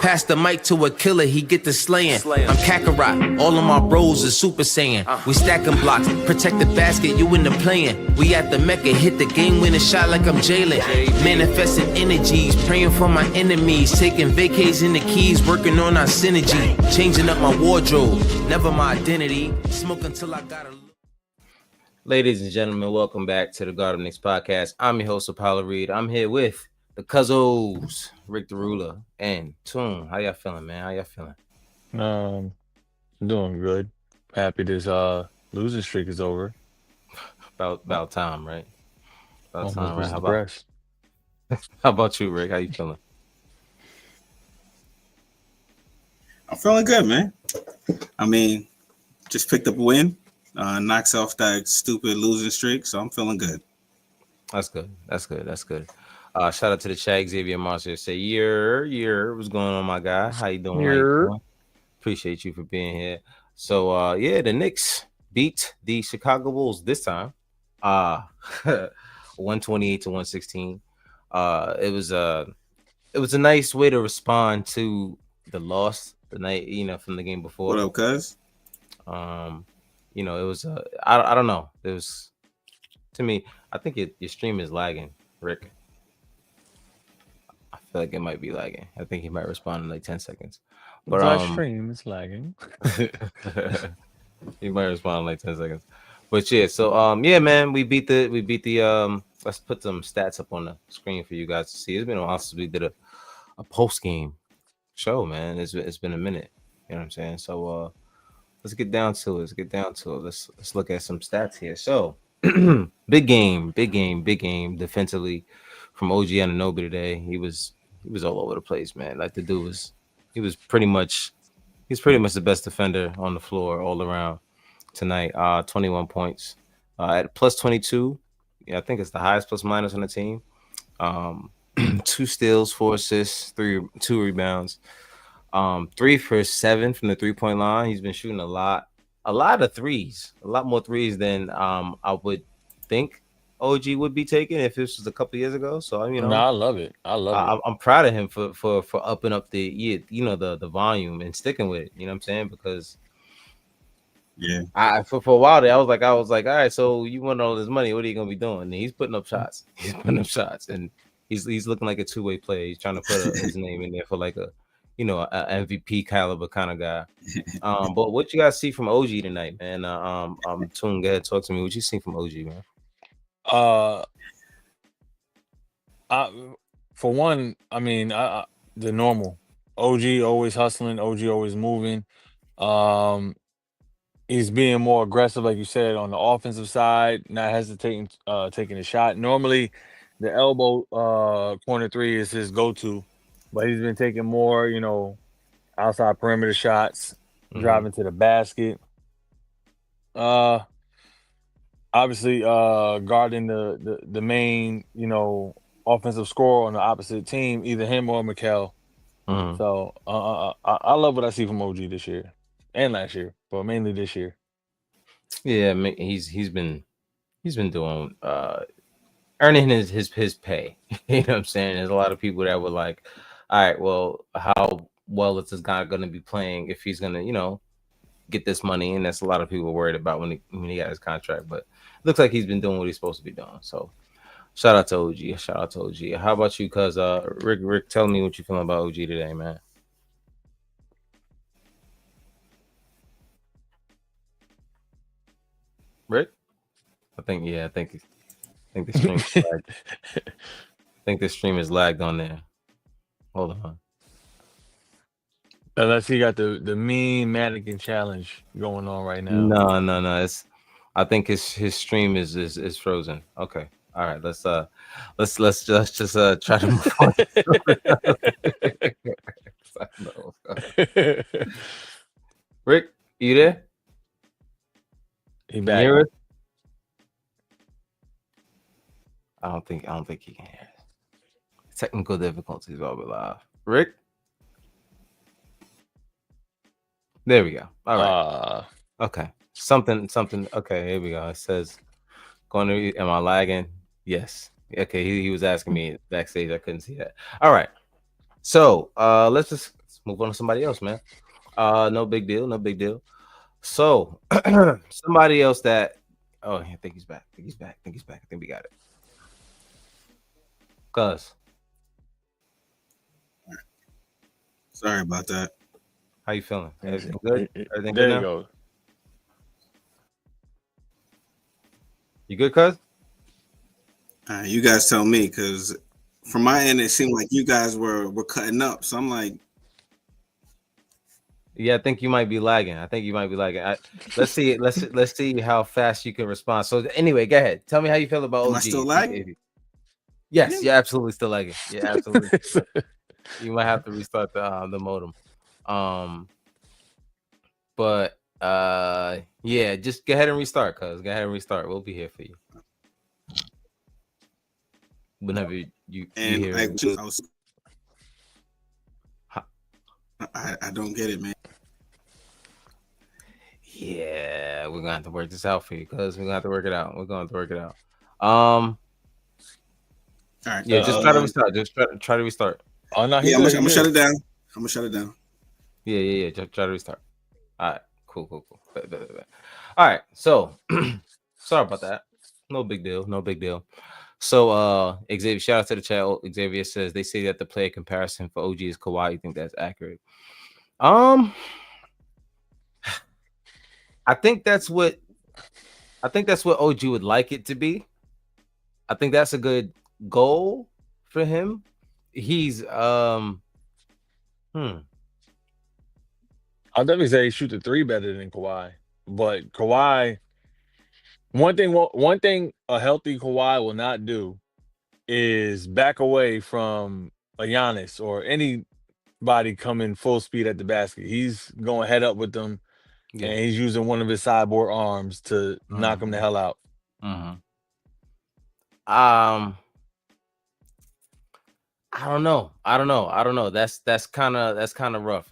Pass the mic to a killer, he get the slaying. I'm Kakarot, all of my bros is Super Saiyan. We stacking blocks, protect the basket, you in the playing. We at the Mecca, hit the game-winning shot like I'm Jalen. Manifesting energies, praying for my enemies. Taking vacays in the keys, working on our synergy. Changing up my wardrobe, never my identity. Smoke until I got a... Ladies and gentlemen, welcome back to the Garden Knicks podcast. I'm your host, Apollo Reed. I'm here with the Cuzzos, Rick the Ruler, and Toon. How y'all feeling, man? How y'all feeling? Doing good. Happy this losing streak is over. About time, right? About time, right? How about you, Rick? How you feeling? I'm feeling good, man. I mean, just picked up a win. Knocks off that stupid losing streak, so I'm feeling good. That's good. Shout out to the chat, Xavier Monster. Say, year. What's going on, my guy? How you doing? Appreciate you for being here. So, the Knicks beat the Chicago Bulls this time. 128 to 116. It was a nice way to respond to the loss the night, from the game before. What up, cuz? It was I don't know. It was, to me, I think your stream is lagging, Rick. I feel like it might be lagging. I think he might respond in like 10 seconds. But our stream is lagging. He might respond in like 10 seconds. But yeah, so man, we beat the let's put some stats up on the screen for you guys to see. It's been a while since we did a post-game show, man. It's been a minute. You know what I'm saying? So let's get down to it. Let's look at some stats here. So big game defensively from OG Anunoby today. He was all over the place, man. Like the dude he's pretty much the best defender on the floor all around tonight. 21 points at plus 22. Yeah, I think it's the highest plus minus on the team. 2 steals, 4 assists, 2 rebounds. 3 for 7 from the 3-point line. He's been shooting a lot of threes, a lot more threes than I would think OG would be taking if this was a couple years ago. So I love it. I'm proud of him for upping up the the volume and sticking with it. You know what I'm saying? Because for a while there, I was like, all right, so you want all this money? What are you gonna be doing? And he's putting up shots. And he's looking like a two-way player. He's trying to put his name in there for like a MVP caliber kind of guy. But what you guys see from OG tonight, man? Toon, go ahead, talk to me. What you see from OG, man? For one, I mean, the normal OG always hustling, OG always moving. He's being more aggressive, like you said, on the offensive side, not hesitating, taking a shot. Normally, the elbow corner three is his go-to, but he's been taking more, outside perimeter shots, driving to the basket. Obviously, guarding the main, offensive scorer on the opposite team, either him or Mikal. So I love what I see from OG this year and last year, but mainly this year. Yeah, he's been doing earning his pay. You know what I'm saying? There's a lot of people that were like, all right, well, how well is this guy going to be playing if he's going to, get this money? And that's a lot of people worried about when he got his contract. But it looks like he's been doing what he's supposed to be doing. So shout out to OG. How about you? Cause Rick, tell me what you feeling about OG today, man. Rick? I think the stream is lagged. I think the stream is lagged on there. Hold on. Unless he got the mean mannequin challenge going on right now. No. I think his stream is frozen. Okay. All right. Let's just try to move on. Rick, you there? He back. Hear it? I don't think he can hear it. Technical difficulties while we're live. Rick? There we go. All right. Okay. Something. Okay, here we go. It says, am I lagging? Yes. Okay, he was asking me backstage. I couldn't see that. All right. So let's just let's move on to somebody else, man. No big deal, no big deal. So somebody else that I think he's back. I think we got it. Cuz, Sorry about that. how you feeling? Everything good? Everything There good you now? go. You good, cuz? You guys tell me, because from my end, it seemed like you guys were cutting up. So I'm like, Yeah, I think you might be lagging. Let's see. Let's see how fast you can respond. So anyway, go ahead. Tell me how you feel about am OG. I still lagging? Yes, Yeah. you're absolutely still lagging. Yeah, absolutely. You might have to restart the modem. But yeah, just go ahead and restart, cuz. Go ahead and restart. We'll be here for you. Whenever you And hear like, it. I don't get it, man. Yeah, we're gonna have to work this out for you, cuz we're gonna have to work it out. All right. Yeah, just try to restart. Just try to restart. Oh no, Yeah, I'm gonna shut it down. Yeah. Just try to restart. All right, cool. Bet. All right, so sorry about that. No big deal. So Xavier, shout out to the chat. Xavier says they say that the player comparison for OG is Kawhi. You think that's accurate? I think that's what OG would like it to be. I think that's a good goal for him. He's I'll definitely say he shoot the three better than Kawhi. But Kawhi, one thing a healthy Kawhi will not do is back away from a Giannis or anybody coming full speed at the basket. He's going head up with them, and he's using one of his sideboard arms to knock him the hell out. I don't know. That's kind of rough.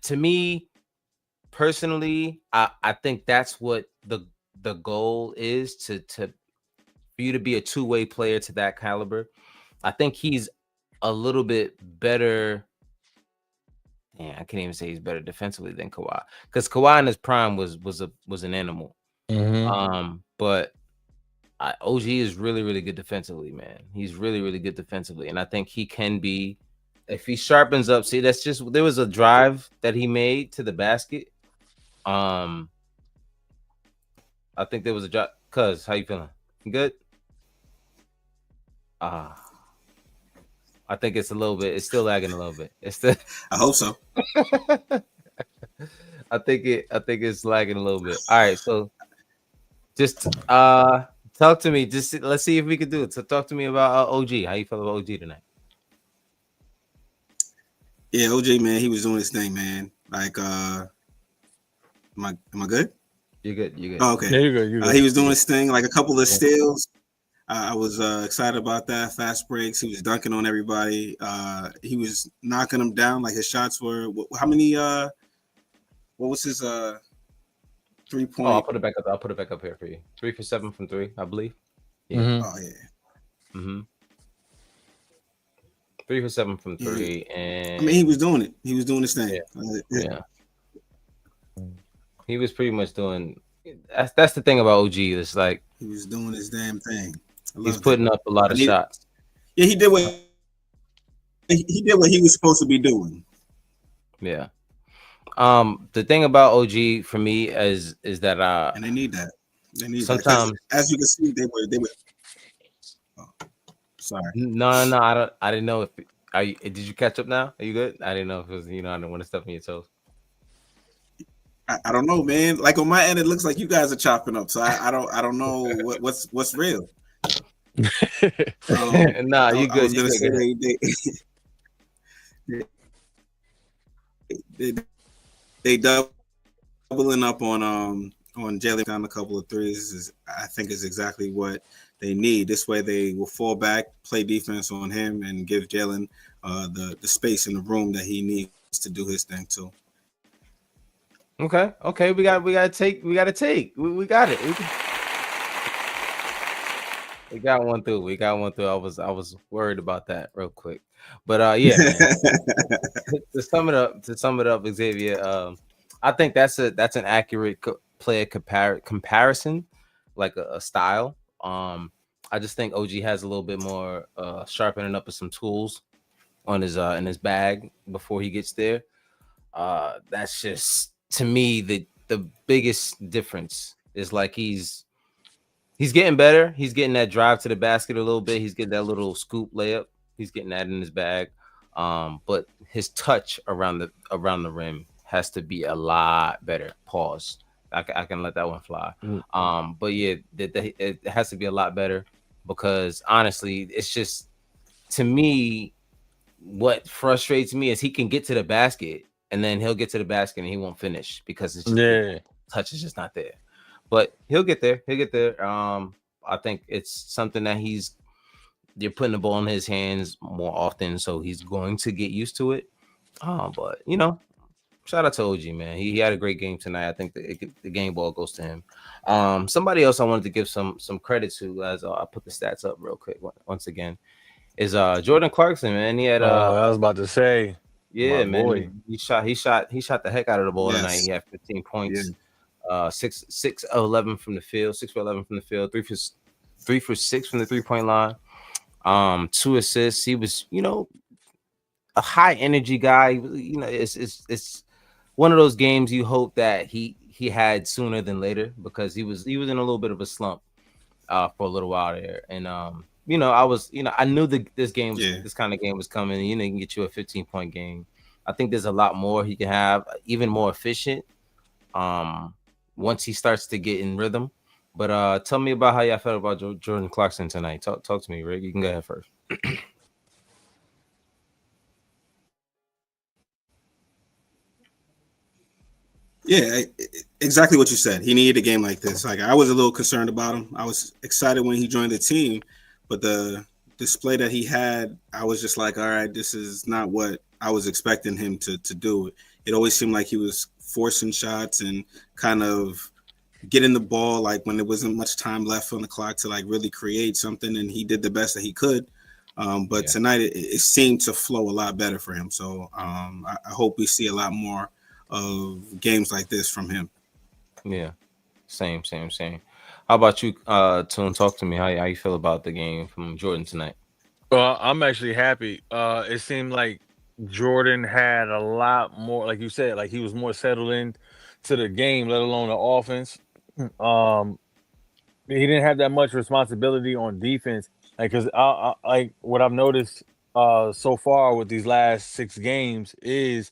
To me personally, I think that's what the goal is to for you to be a two-way player to that caliber. I think he's a little bit better. Yeah, I can't even say he's better defensively than Kawhi, because Kawhi in his prime was an animal. But OG is really good defensively, man. He's really good defensively, and I think he can be, if he sharpens up. See, there was a drive that he made to the basket. I think there was a drive. Cuz, how you feeling? You good? I think it's still lagging a little bit. I hope so. I think it's lagging a little bit. All right, so just talk to me. Just let's see if we can do it. So talk to me about OG. How you feel about OG tonight? Yeah, OG, man, he was doing his thing, man. Like, am I good? You're good. Oh, okay. Yeah, you're good. He was doing his thing, like a couple of steals. I was excited about that. Fast breaks. He was dunking on everybody. He was knocking them down. Like his shots were. How many? What was his 3-point? Oh, I'll put it back up here for you. 3 for 7 from 3, I believe. Yeah. Oh yeah. 3 for 7 from 3, and I mean, he was doing it. He was doing his thing. Yeah. He was pretty much doing. That's the thing about OG. It's like he was doing his damn thing. He's putting up a lot of shots. Yeah, he did what he was supposed to be doing. Yeah. The thing about OG for me is that and they need that. They need sometimes that. As you can see, they were. Oh, sorry. No. I didn't know if. Did you catch up now? Are you good? I didn't know if it was. I didn't want to step on your toes. I don't know, man. Like on my end, it looks like you guys are chopping up. So I don't know what's real. Nah, you good. I was gonna say they doubling up on Jalen on a couple of threes. I think is exactly what they need. This way, they will fall back, play defense on him, and give Jalen the space in the room that he needs to do his thing too. Okay. We got to take. We got it. We got one through. We got one through. I was worried about that real quick, but yeah, man. To sum it up, Xavier. I think that's an accurate player comparison, like a style. I just think OG has a little bit more sharpening up of some tools on his in his bag before he gets there. That's just to me the biggest difference is like he's getting better. He's getting that drive to the basket a little bit. He's getting that little scoop layup. He's getting that in his bag. But his touch around the rim has to be a lot better. Pause. I can let that one fly. But yeah, it has to be a lot better because honestly, it's just to me what frustrates me is he can get to the basket and then he'll get to the basket and he won't finish because it's just the touch is just not there. But he'll get there. He'll get there. I think it's something that you're putting the ball in his hands more often, so he's going to get used to it. But shout out to OG, man. He had a great game tonight. I think the game ball goes to him. Somebody else I wanted to give some credit to as I put the stats up real quick once again is Jordan Clarkson, man. He had I was about to say, yeah, man. Boy. He shot the heck out of the ball tonight. He had 15 points. 6 of 11 from the field, 6 for 11 from the field, 3 for 6 from the 3-point line. 2 assists. He was, a high energy guy. It's one of those games you hope that he had sooner than later because he was in a little bit of a slump for a little while there. And I knew this game this kind of game was coming. He can get you a 15-point game. I think there's a lot more he can have, even more efficient. Once he starts to get in rhythm. But tell me about how y'all felt about Jordan Clarkson tonight. Talk to me, Rick. You can go ahead first. Yeah, exactly what you said. He needed a game like this. Like I was a little concerned about him. I was excited when he joined the team, but the display that he had, I was just like, all right, this is not what I was expecting him to do. It always seemed like he was forcing shots and kind of getting the ball like when there wasn't much time left on the clock to like really create something, and he did the best that he could. But tonight it seemed to flow a lot better for him. So I hope we see a lot more of games like this from him. Yeah, same. How about you, Toon? Talk to me. How you feel about the game from Jordan tonight? Well, I'm actually happy. It seemed like Jordan had a lot more, like you said, like he was more settled in to the game, let alone the offense. He didn't have that much responsibility on defense, like because like what I've noticed so far with these last 6 games is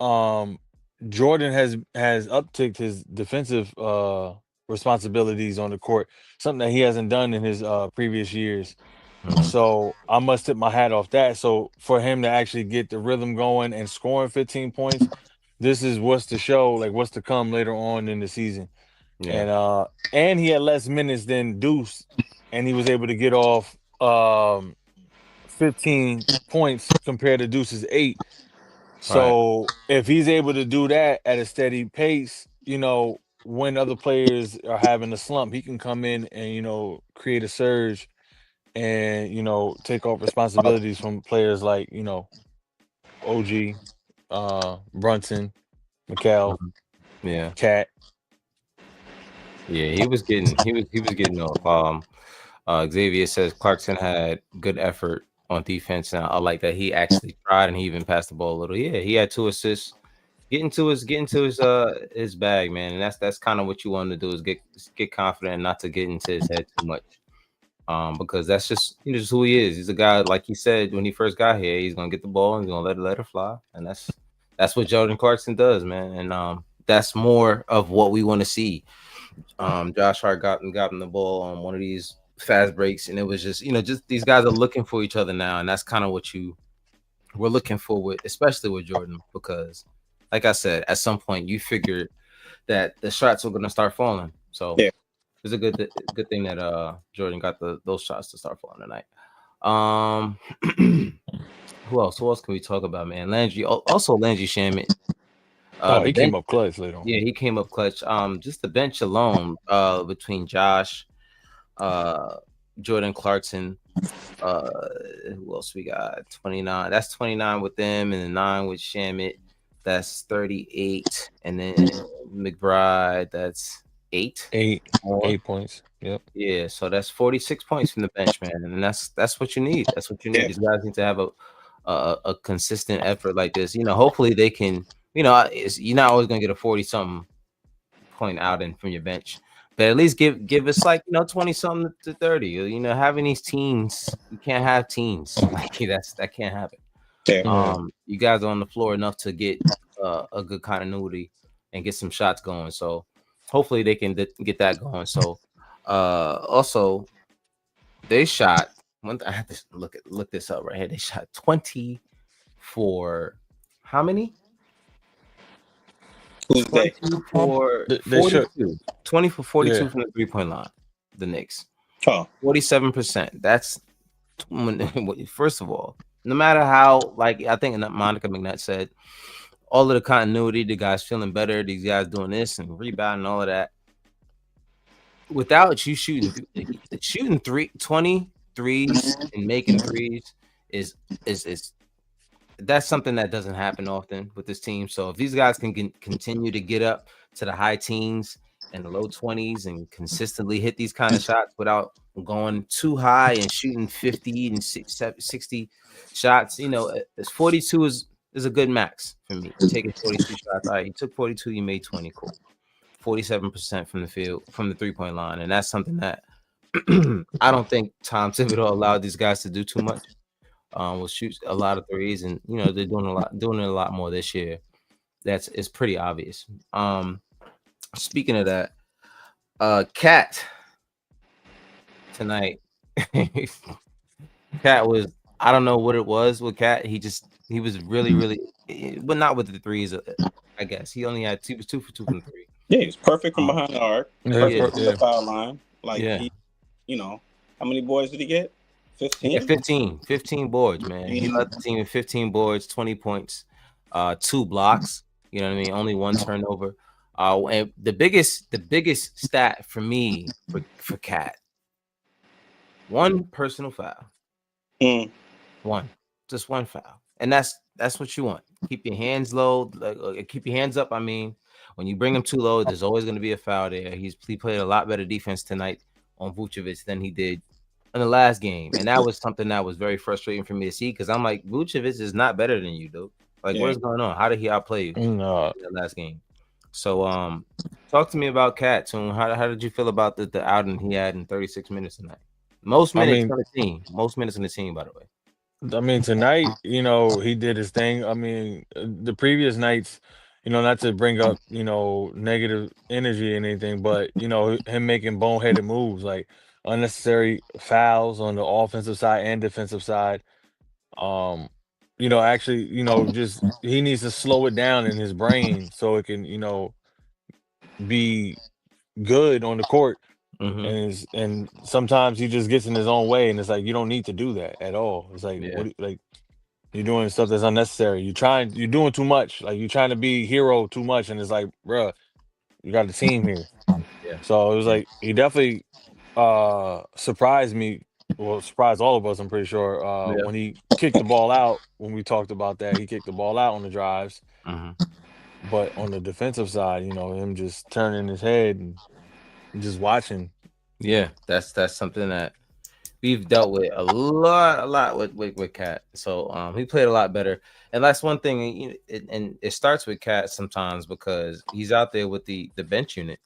Jordan has upticked his defensive responsibilities on the court, something that he hasn't done in his previous years. So I must tip my hat off that. So for him to actually get the rhythm going and scoring 15 points, this is what's to show, like what's to come later on in the season. And he had less minutes than Deuce, and he was able to get off 15 points compared to Deuce's 8. So if he's able to do that at a steady pace, when other players are having a slump, he can come in and create a surge and take off responsibilities from players like OG, Brunson, McCall, Cat. Yeah, he was getting off. Xavier says Clarkson had good effort on defense, and I like that he actually tried and he even passed the ball a little. Yeah, he had 2 assists. Getting to his bag, man, and that's kind of what you want to do is get confident and not to get into his head too much. Because that's just who he is. He's a guy, like he said when he first got here, he's gonna get the ball and he's gonna let it fly, and that's what Jordan Clarkson does, man. And that's more of what we want to see. Josh Hart got him the ball on one of these fast breaks, and it was just these guys are looking for each other now, and that's kind of what we're looking for with, especially with Jordan, because like I said, at some point you figured that the shots were gonna start falling. So it's a good thing that Jordan got those shots to start falling tonight. Who else can we talk about, man? Landry Shamet. He came up clutch later on. Yeah, he came up clutch. Just the bench alone, between Josh, Jordan Clarkson. Who else we got? 29. That's 29 with them, and then 9 with Shamit. That's 38, and then McBride. That's 8 8 more. 8 points. Yep. Yeah, so that's 46 points from the bench, man, and that's what you need. That's what you need. Yeah. These guys need to have a consistent effort like this. Hopefully they can. You're not always gonna get a 40 something point out in from your bench, but at least give us like 20 something to 30. Having these teams, you can't have teams like that can't happen. Yeah. You guys are on the floor enough to get a good continuity and get some shots going. So hopefully they can get that going. So also they shot one. I have to look this up right here. They shot 20 for how many? Who's they? 20 for They should. 42. 20 for 42 Yeah. from the 3-point line. The Knicks. Oh, 47%. That's first of all, no matter how, like I think Monica McNutt said, all of the continuity, the guys feeling better, these guys doing this and rebounding, all of that. Without you shooting 20 threes and making threes is that's something that doesn't happen often with this team. So if these guys can continue to get up to the high teens and the low 20s and consistently hit these kind of shots without going too high and shooting 50 and 60 shots, it's 42 is a good max for me. Taking 42 shots. All right, you took 42, you made 20. Cool. 47% from the field, from the 3-point line. And that's something that I don't think Tom Thibodeau allowed these guys to do too much. Will shoot a lot of threes, and they're doing it a lot more this year. It's pretty obvious. Speaking of that, Cat tonight. Cat was, I don't know what it was with Cat. He was really, but not with the threes. I guess he was 2 for 2 from 3. yeah, he's perfect from behind the arc. Perfect from the foul line. Like he, how many boards did he get? 15? Yeah, 15 boards, man. He led the team with 15 boards, 20 points, 2 blocks. You know what I mean? Only 1 turnover. And the biggest stat for me for Cat, 1 personal foul. Just 1 foul. And that's what you want. Keep your hands low, keep your hands up. I mean, when you bring him too low, there's always going to be a foul there. He played a lot better defense tonight on Vucevic than he did in the last game, and that was something that was very frustrating for me to see, because I'm like, Vucevic is not better than you, dude. Like, what's going on? How did he outplay you in the last game? So, talk to me about Cat, Toon. How did you feel about the outing he had in 36 minutes tonight? Most minutes on the team. Most minutes on the team, by the way. I mean, tonight, he did his thing. I mean, the previous nights, not to bring up, negative energy or anything, but, him making boneheaded moves, like unnecessary fouls on the offensive side and defensive side. Actually, just he needs to slow it down in his brain so it can, be good on the court. And sometimes he just gets in his own way, and it's like you don't need to do that at all. It's like you're doing stuff that's unnecessary. You're doing too much. Like you're trying to be hero too much, and it's like, bruh, you got a team here. Yeah. So it was like he definitely surprised me. Well, surprised all of us, I'm pretty sure. When he kicked the ball out, when we talked about that, he kicked the ball out on the drives. But on the defensive side, him just turning his head and just watching. Yeah, that's something that we've dealt with a lot with Cat. So he played a lot better, and that's one thing. And it starts with Cat sometimes because he's out there with the bench unit.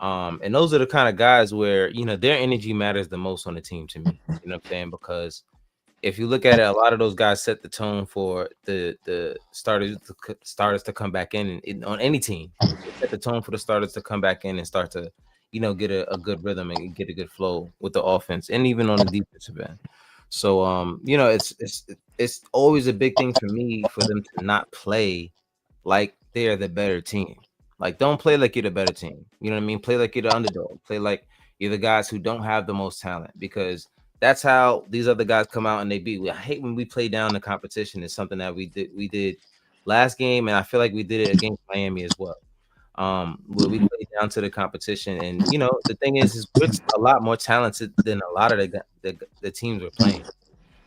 And those are the kind of guys where their energy matters the most on the team to me. You know what I'm saying? Because if you look at it, a lot of those guys set the tone for the starters to come back in and on any team. They set the tone for the starters to come back in and start to get a good rhythm and get a good flow with the offense and even on the defensive end. So it's always a big thing for me for them to not play like they're the better team. Like, don't play like you're the better team. You know what I mean? Play like you're the underdog. Play like you're the guys who don't have the most talent, because that's how these other guys come out and they beat. I hate when we play down the competition. It's something that we did last game, and I feel like we did it against Miami as well. Where we play down to the competition, and you know the thing is we're a lot more talented than a lot of the teams we're playing.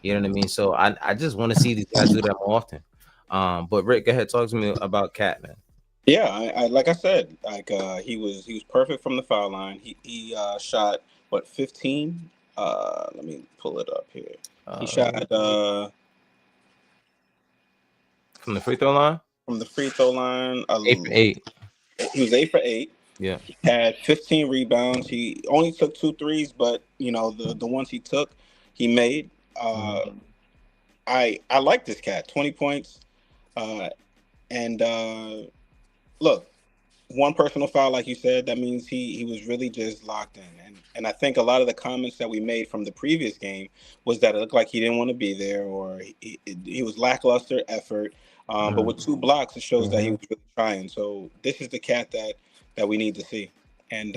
You know what I mean? So I just want to see these guys do that more often. But Rick, go ahead, talk to me about Cat, man. Yeah, I like I said, like he was perfect from the foul line. He shot what 15? Let me pull it up here. He shot From the free throw line, from the free throw line. 8 for 8. He was 8 for 8. Yeah. He had 15 rebounds. He only took 2 threes, but you know the ones he took, he made. I like this cat. 20 points. And look, one personal foul, like you said, that means he was really just locked in. And I think a lot of the comments that we made from the previous game was that it looked like he didn't want to be there, or he was lackluster effort. But with 2 blocks, it shows that he was really trying. So this is the cat that we need to see. And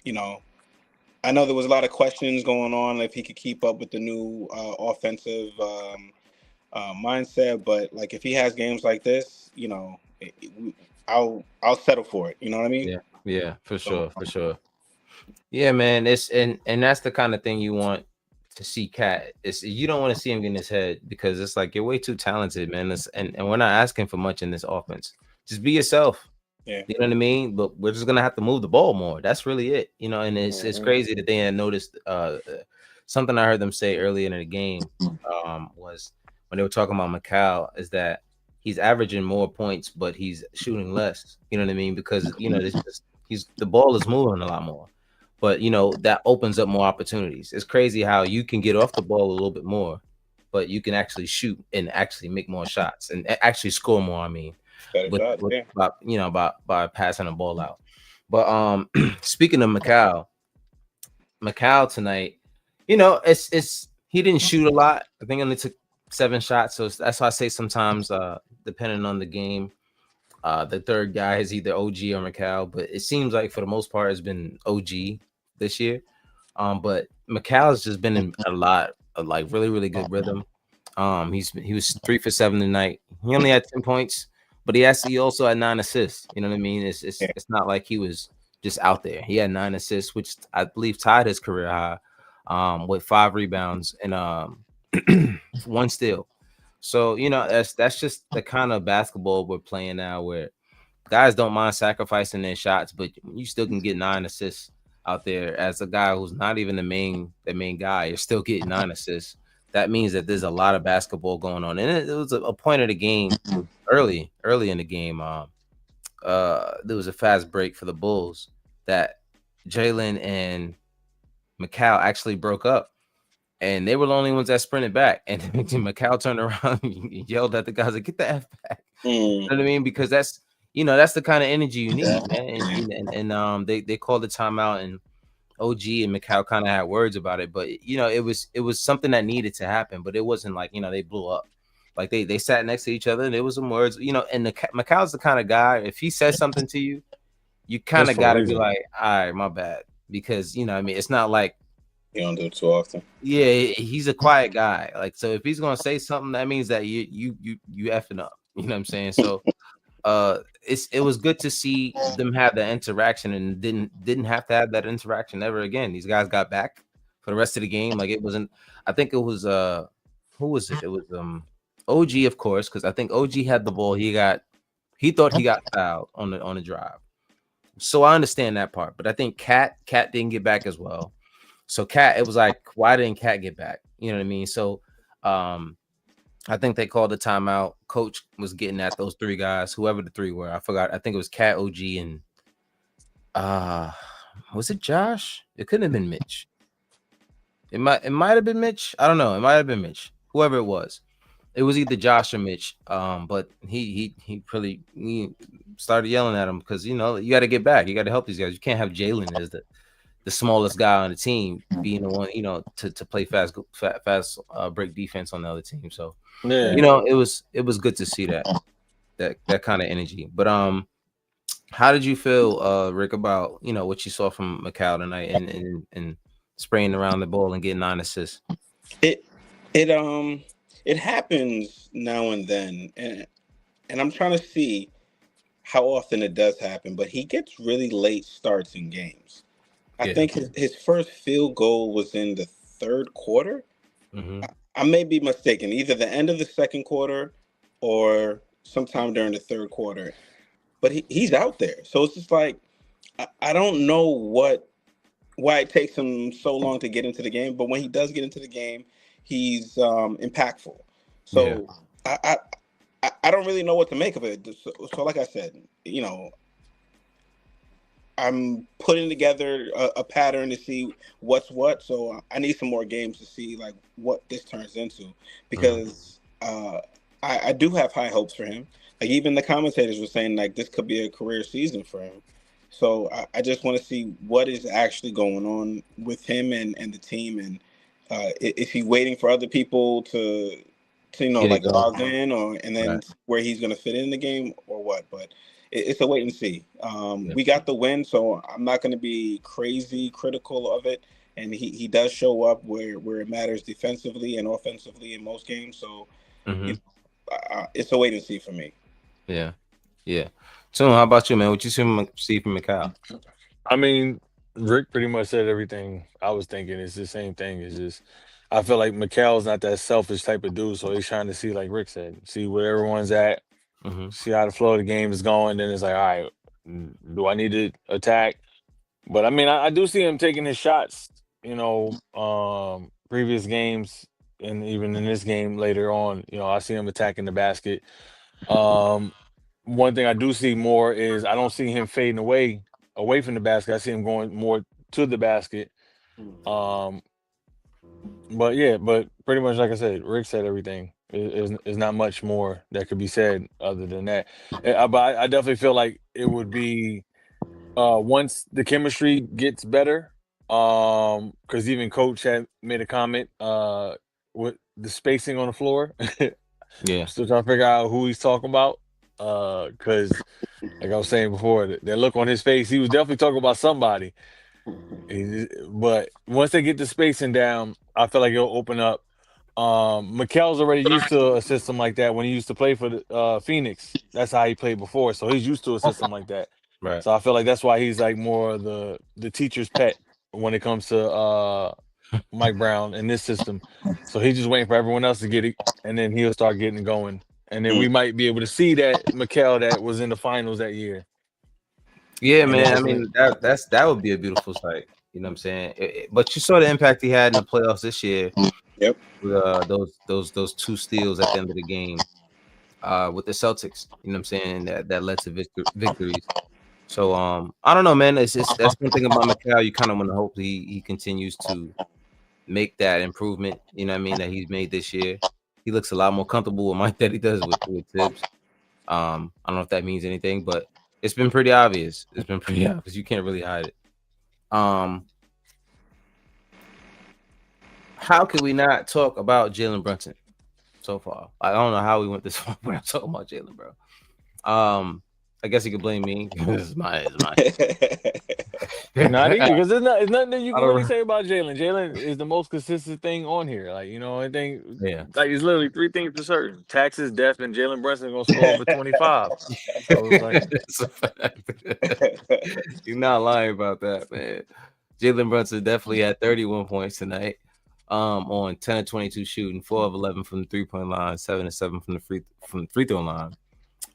you know, I know there was a lot of questions going on if he could keep up with the new offensive mindset, but like if he has games like this, you know, I'll settle for it. You know what I mean? Yeah, for sure, for sure. Yeah, man. It's and that's the kind of thing you want to see Cat. It's you don't want to see him get in his head because it's like you're way too talented, man. And we're not asking for much in this offense. Just be yourself. Yeah. You know what I mean? But we're just gonna have to move the ball more. That's really it. You know, and it's crazy that they had noticed something I heard them say earlier in the game was when they were talking about Macau is that he's averaging more points, but he's shooting less. You know what I mean? Because you know, he's the ball is moving a lot more. But you know, that opens up more opportunities. It's crazy how you can get off the ball a little bit more, but you can actually shoot and actually make more shots and actually score more. I mean, by passing the ball out. But speaking of Macau tonight, you know, it's he didn't shoot a lot. I think he only took 7 shots. So that's why I say sometimes depending on the game, the third guy is either OG or Macau, but it seems like for the most part it's been OG this year. But Macau's just been in a lot of like really, really good rhythm. He was 3 for 7 tonight. He only had 10 points, but he also had 9 assists. You know what I mean? It's not like he was just out there. He had 9 assists, which I believe tied his career high, with 5 rebounds and 1 steal. So you know that's just the kind of basketball we're playing now, where guys don't mind sacrificing their shots, but you still can get 9 assists out there as a guy who's not even the main guy. You're still getting 9 assists. That means that there's a lot of basketball going on, and it was a point of the game early in the game. There was a fast break for the Bulls that Jalen and Macau actually broke up, and they were the only ones that sprinted back. And Macau turned around and yelled at the guys like, "Get the F back!" You know what I mean? Because that's the kind of energy you need, man. And they called the timeout, and OG and Macau kind of had words about it, but you know, it was something that needed to happen, but it wasn't like, you know, they blew up. Like they sat next to each other and there was some words, you know, and Macau's the kind of guy, if he says something to you, you kind of got to be like, all right, my bad. Because, you know, I mean, it's not like you don't do it too often. Yeah, he's a quiet guy. Like, so if he's gonna say something, that means that you effing up. You know what I'm saying? So it was good to see them have that interaction and didn't have to have that interaction ever again. These guys got back for the rest of the game. Like it wasn't, I think it was who was it? It was OG, of course, because I think OG had the ball. He thought he got fouled on the drive. So I understand that part, but I think Cat didn't get back as well. So Cat, it was like, why didn't Cat get back? You know what I mean? So I think they called the timeout. Coach was getting at those 3 guys, whoever the 3 were. I forgot. I think it was Cat, OG, and was it Josh? It couldn't have been Mitch. It might have been Mitch. I don't know. It might have been Mitch. Whoever it was. It was either Josh or Mitch. But he started yelling at him because, you know, you got to get back. You got to help these guys. You can't have Jalen as the smallest guy on the team being the one, you know, to play fast break defense on the other team. So you know, it was good to see that kind of energy. But how did you feel, Rick, about, you know, what you saw from Macau tonight and spraying around the ball and getting 9 assists? It happens now and then, and I'm trying to see how often it does happen, but he gets really late starts in games. I Yeah. think his first field goal was in the third quarter. Mm-hmm. I may be mistaken, either the end of the second quarter or sometime during the third quarter. But he's out there. So it's just like I don't know why it takes him so long to get into the game, but when he does get into the game, he's impactful. Yeah. So I don't really know what to make of it. So like I said, I'm putting together a pattern to see what's what. So I need some more games to see like what this turns into, Mm-hmm. because I do have high hopes for him. Like even the commentators were saying like this could be a career season for him. So I just want to see what is actually going on with him and the team, and is he waiting for other people to Get it like going. log in, or and Right. then where he's going to fit in the game or what? But it's a wait and see. Yeah. We got the win, so I'm not going to be crazy critical of it. And he does show up where it matters defensively and offensively in most games. So Mm-hmm. it's a wait and see for me. Yeah. Yeah. So how about you, man? What you see from Macau? I mean, Rick pretty much said everything I was thinking. It's the same thing. It's just I feel like Mikhail's not that selfish type of dude, so he's trying to see, like Rick said, see where everyone's at, Mm-hmm. see how the flow of the game is going. Then it's like, all right, do I need to attack? But I mean, I do see him taking his shots. Previous games and even in this game later on, I see him attacking the basket. Um, One thing I do see more is I don't see him fading away from the basket. I see him going more to the basket. Um, but yeah, but pretty much like I said, Rick said everything. Is not much more that could be said other than that. But I definitely feel like it would be once the chemistry gets better. Because even Coach had made a comment with the spacing on the floor. Yeah. Still trying to figure out who he's talking about. Because like I was saying before, that look on his face, he was definitely talking about somebody. But once they get the spacing down, I feel like it'll open up. Mikel's already used to a system like that when he used to play for the Phoenix. That's how he played before, so he's used to a system like that. Right. So I feel like that's why he's like more the teacher's pet when it comes to Mike Brown in this system. So he's just waiting for everyone else to get it, and then he'll start getting it going. And then we might be able to see that Mikel that was in the finals that year. Yeah, And man. I that's when mean, that would be a beautiful sight. You know what I'm saying? But you saw the impact he had in the playoffs this year Yep. with those two steals at the end of the game with the Celtics. You know what I'm saying? That led to victories. So I don't know, man. It's just that's one thing about Mikal. You kind of want to hope he continues to make that improvement. You know what I mean? That he's made this year. He looks a lot more comfortable with Mike than he does with Tibbs. I don't know if that means anything, but it's been pretty obvious. It's been pretty obvious. You can't really hide it. How could we not talk about Jalen Brunson so far? I don't know how we went this far without talking about Jalen, bro. I guess you could blame me. It's my not either, because there's nothing that you I can really don't- say about Jalen. Jalen is the most consistent thing on here. Like, I think Yeah. like it's literally three things for certain: taxes, death, and Jalen Brunson gonna score over 25. So it's like It's a fact. You're not lying about that, man. Jalen Brunson definitely had 31 points tonight. On 10 of 22 shooting, 4 of 11 from the 3-point line, 7 of 7 from the free throw line.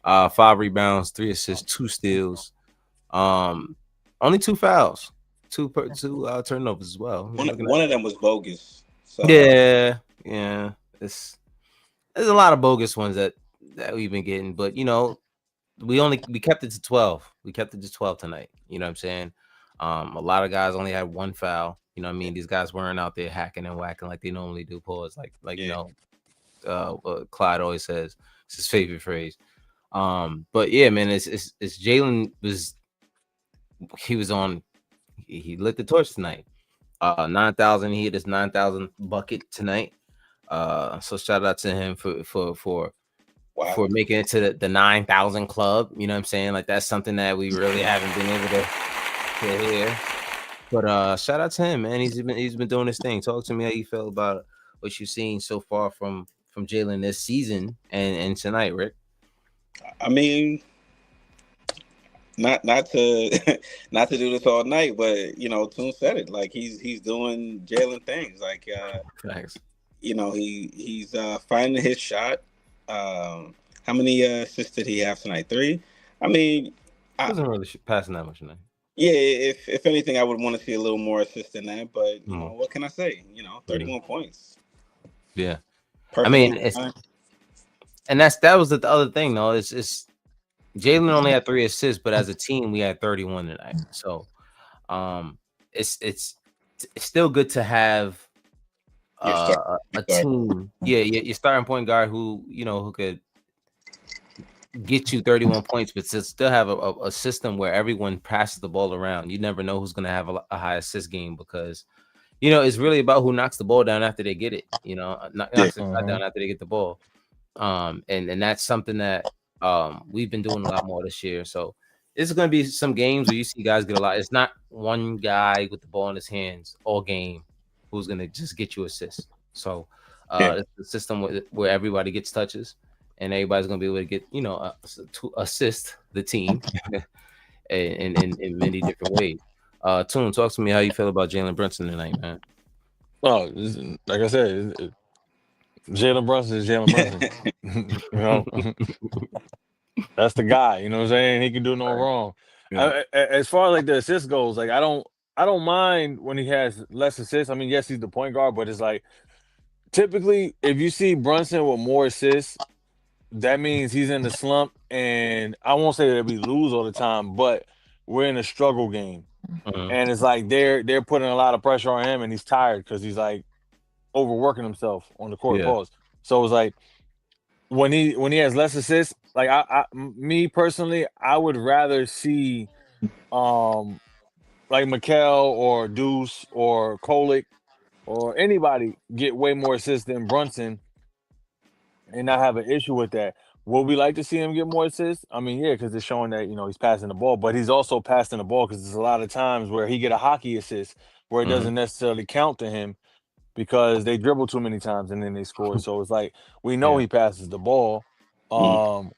5 rebounds, 3 assists, 2 steals. Only 2 fouls, two turnovers as well. One of them was bogus. So Yeah. There's a lot of bogus ones that we've been getting, but we kept it to 12. We kept it to 12 tonight. You know what I'm saying? A lot of guys only had 1 foul. You know what I mean? These guys weren't out there hacking and whacking like they normally do. Pause. Yeah. What Clyde always says. It's his favorite phrase. But yeah, man, it's Jalen he lit the torch tonight. 9,000. He hit his 9,000 bucket tonight. So shout out to him for making it to the 9,000 club. You know what I'm saying? Like that's something that we really haven't been able to hear. But shout out to him, man. He's been doing his thing. Talk to me how you feel about what you've seen so far from Jalen this season and tonight, Rick. I mean, not to not to do this all night, but Toon said it. Like he's doing Jalen things. Like Thanks. he's finding his shot. How many assists did he have tonight? 3. I mean, He wasn't really passing that much tonight. yeah. If anything, I would want to see a little more assist than that. But what can I say? 31 points. Yeah. Perfect. I mean, that was the other thing though. It's Jalen only had 3 assists, but as a team, we had 31 tonight. So, it's still good to have a team. Yeah, your starting point guard who could get you 31 points, but to still have a system where everyone passes the ball around. You never know who's going to have a high assist game because it's really about who knocks the ball down after they get it. Knocks the shot down after they get the ball. And that's something that we've been doing a lot more this year. So it's going to be some games where you see guys get a lot. It's not one guy with the ball in his hands all game who's going to just get you assists. So it's a system where everybody gets touches and everybody's going to be able to get, to assist the team in many different ways. Toon, talk to me how you feel about Jalen Brunson tonight, man. Oh, like I said, Jalen Brunson is Jalen Brunson. That's the guy. You know what I'm saying? He can do no wrong. Yeah. As far as like the assist goes, like I don't mind when he has less assists. I mean, yes, he's the point guard, but it's like typically if you see Brunson with more assists, that means he's in the slump. And I won't say that we lose all the time, but we're in a struggle game. And it's like they're putting a lot of pressure on him, and he's tired because he's like overworking himself on the court. Pause. So it's like when he has less assists, like me personally, I would rather see like Mikal or Deuce or Kolick or anybody get way more assists than Brunson and not have an issue with that. Would we like to see him get more assists? I mean, yeah, because it's showing that he's passing the ball, but he's also passing the ball because there's a lot of times where he get a hockey assist where it doesn't necessarily count to him because they dribble too many times and then they score. So it's like we know he passes the ball. And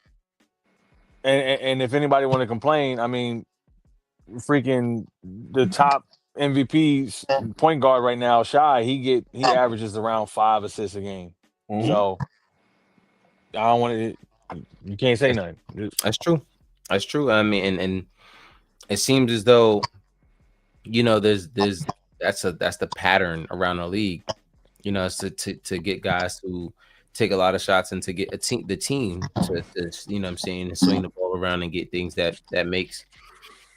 if anybody want to complain, I mean, freaking the top MVP point guard right now, Shy, he averages around 5 assists a game. So I don't want to. You can't say nothing. That's true. That's true. I mean, and it seems as though there's that's the pattern around the league. It's to get guys who take a lot of shots and to get the team to what I'm saying, swing the ball around and get things that makes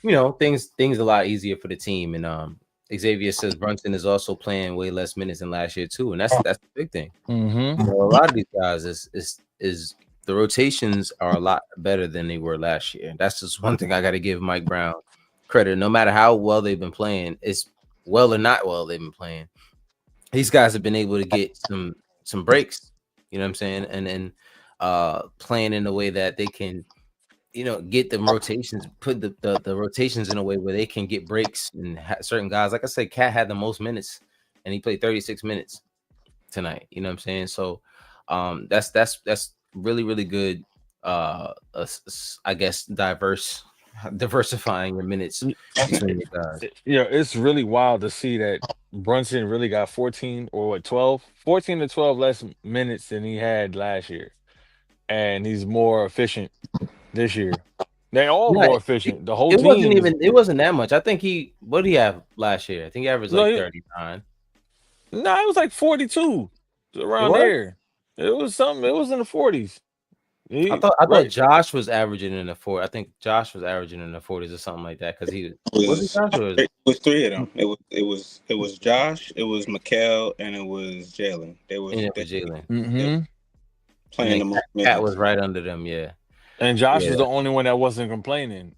things a lot easier for the team. And Xavier says Brunson is also playing way less minutes than last year too, and that's the big thing. A lot of these guys is the rotations are a lot better than they were last year. That's just one thing I got to give Mike Brown credit. No matter how well they've been playing, it's well or not well they've been playing. These guys have been able to get some breaks. You know what I'm saying, and then playing in a way that they can, get the rotations, put the rotations in a way where they can get breaks and certain guys. Like I said, Cat had the most minutes, and he played 36 minutes tonight. You know what I'm saying? So that's really, really good. I guess diversifying your minutes between the guys. It's really wild to see that Brunson really got 14 to 12 less minutes than he had last year, and he's more efficient this year. They're all more efficient. The whole team. It wasn't that much. I think what did he have last year? I think he averaged 39. No, it was like 42 around there. It was something. It was in the 40s. I thought Josh was averaging in the 40s. I think Josh was averaging in the 40s or something like that because it was 3 of them. It was Josh, it was Mikal, and it was Jalen. Jalen. Playing the most. Cat was right under them, yeah. And Josh was the only one that wasn't complaining.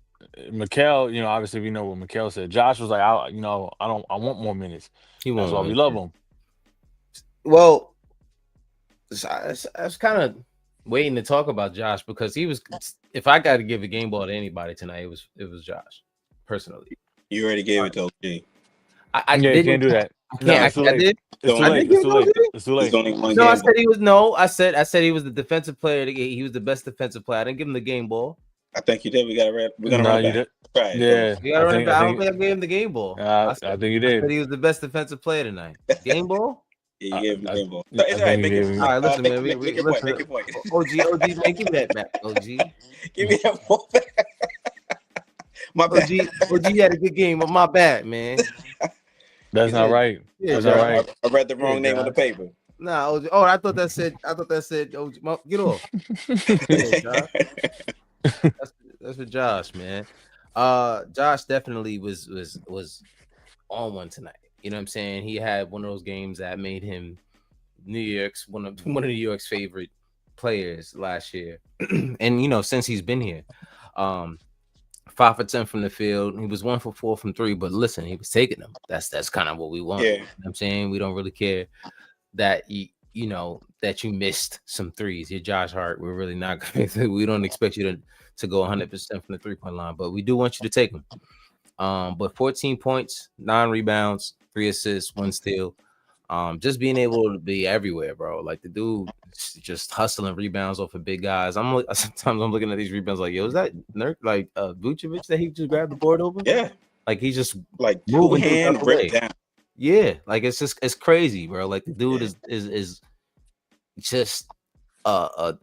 Mikal, obviously we know what Mikal said. Josh was like, I want more minutes. That's why we love him. Well, I was kind of waiting to talk about Josh because he was. If I got to give a game ball to anybody tonight, it was Josh. Personally, you already gave it to OG. You can't do that. It's too late. It's too late. No, I said he was. No, I said he was the defensive player. He was the best defensive player. I didn't give him the game ball. I think you did. We're gonna No, run you it back. did. Right. Yeah, You gotta run it back. I don't think think I gave him the game ball. I think you I said did. he was the best defensive player tonight. Game ball? Yeah, you gave him the game ball. I It's all right. think Make you it. gave him. All right, listen, man. Make your point. Listen. Make your point. OG, man, give me that back. OG, Give me that ball back. My bad. OG had a good game, but my bad, man. That's not right. Yeah, That's not Josh. right. I read the wrong name on the Josh. paper. Nah, OG. Oh, I thought that said. OG. Get off. Yeah, Josh. That's for Josh, man. Josh definitely was on one tonight. You know what I'm saying? He had one of those games that made him one of New York's favorite players last year. And you know, since he's been here, 5 for 10 from the field. He was 1 for 4 from 3, but listen, he was taking them. That's kind of what we want. Yeah. You know what I'm saying? We don't really care that you know that you missed some threes. You're Josh Hart. We're really not gonna we don't expect you to go 100% from the 3-point line, but we do want you to take them. But 14 points, 9 rebounds, 3 assists, 1 steal. Just being able to be everywhere, bro. Like the dude just hustling rebounds off of big guys. Sometimes I'm looking at these rebounds like, yo, is that Vucevic that he just grabbed the board over? Yeah. Like he's just like moving two-hand ripped down. Yeah, like it's crazy, bro. Like the dude is just a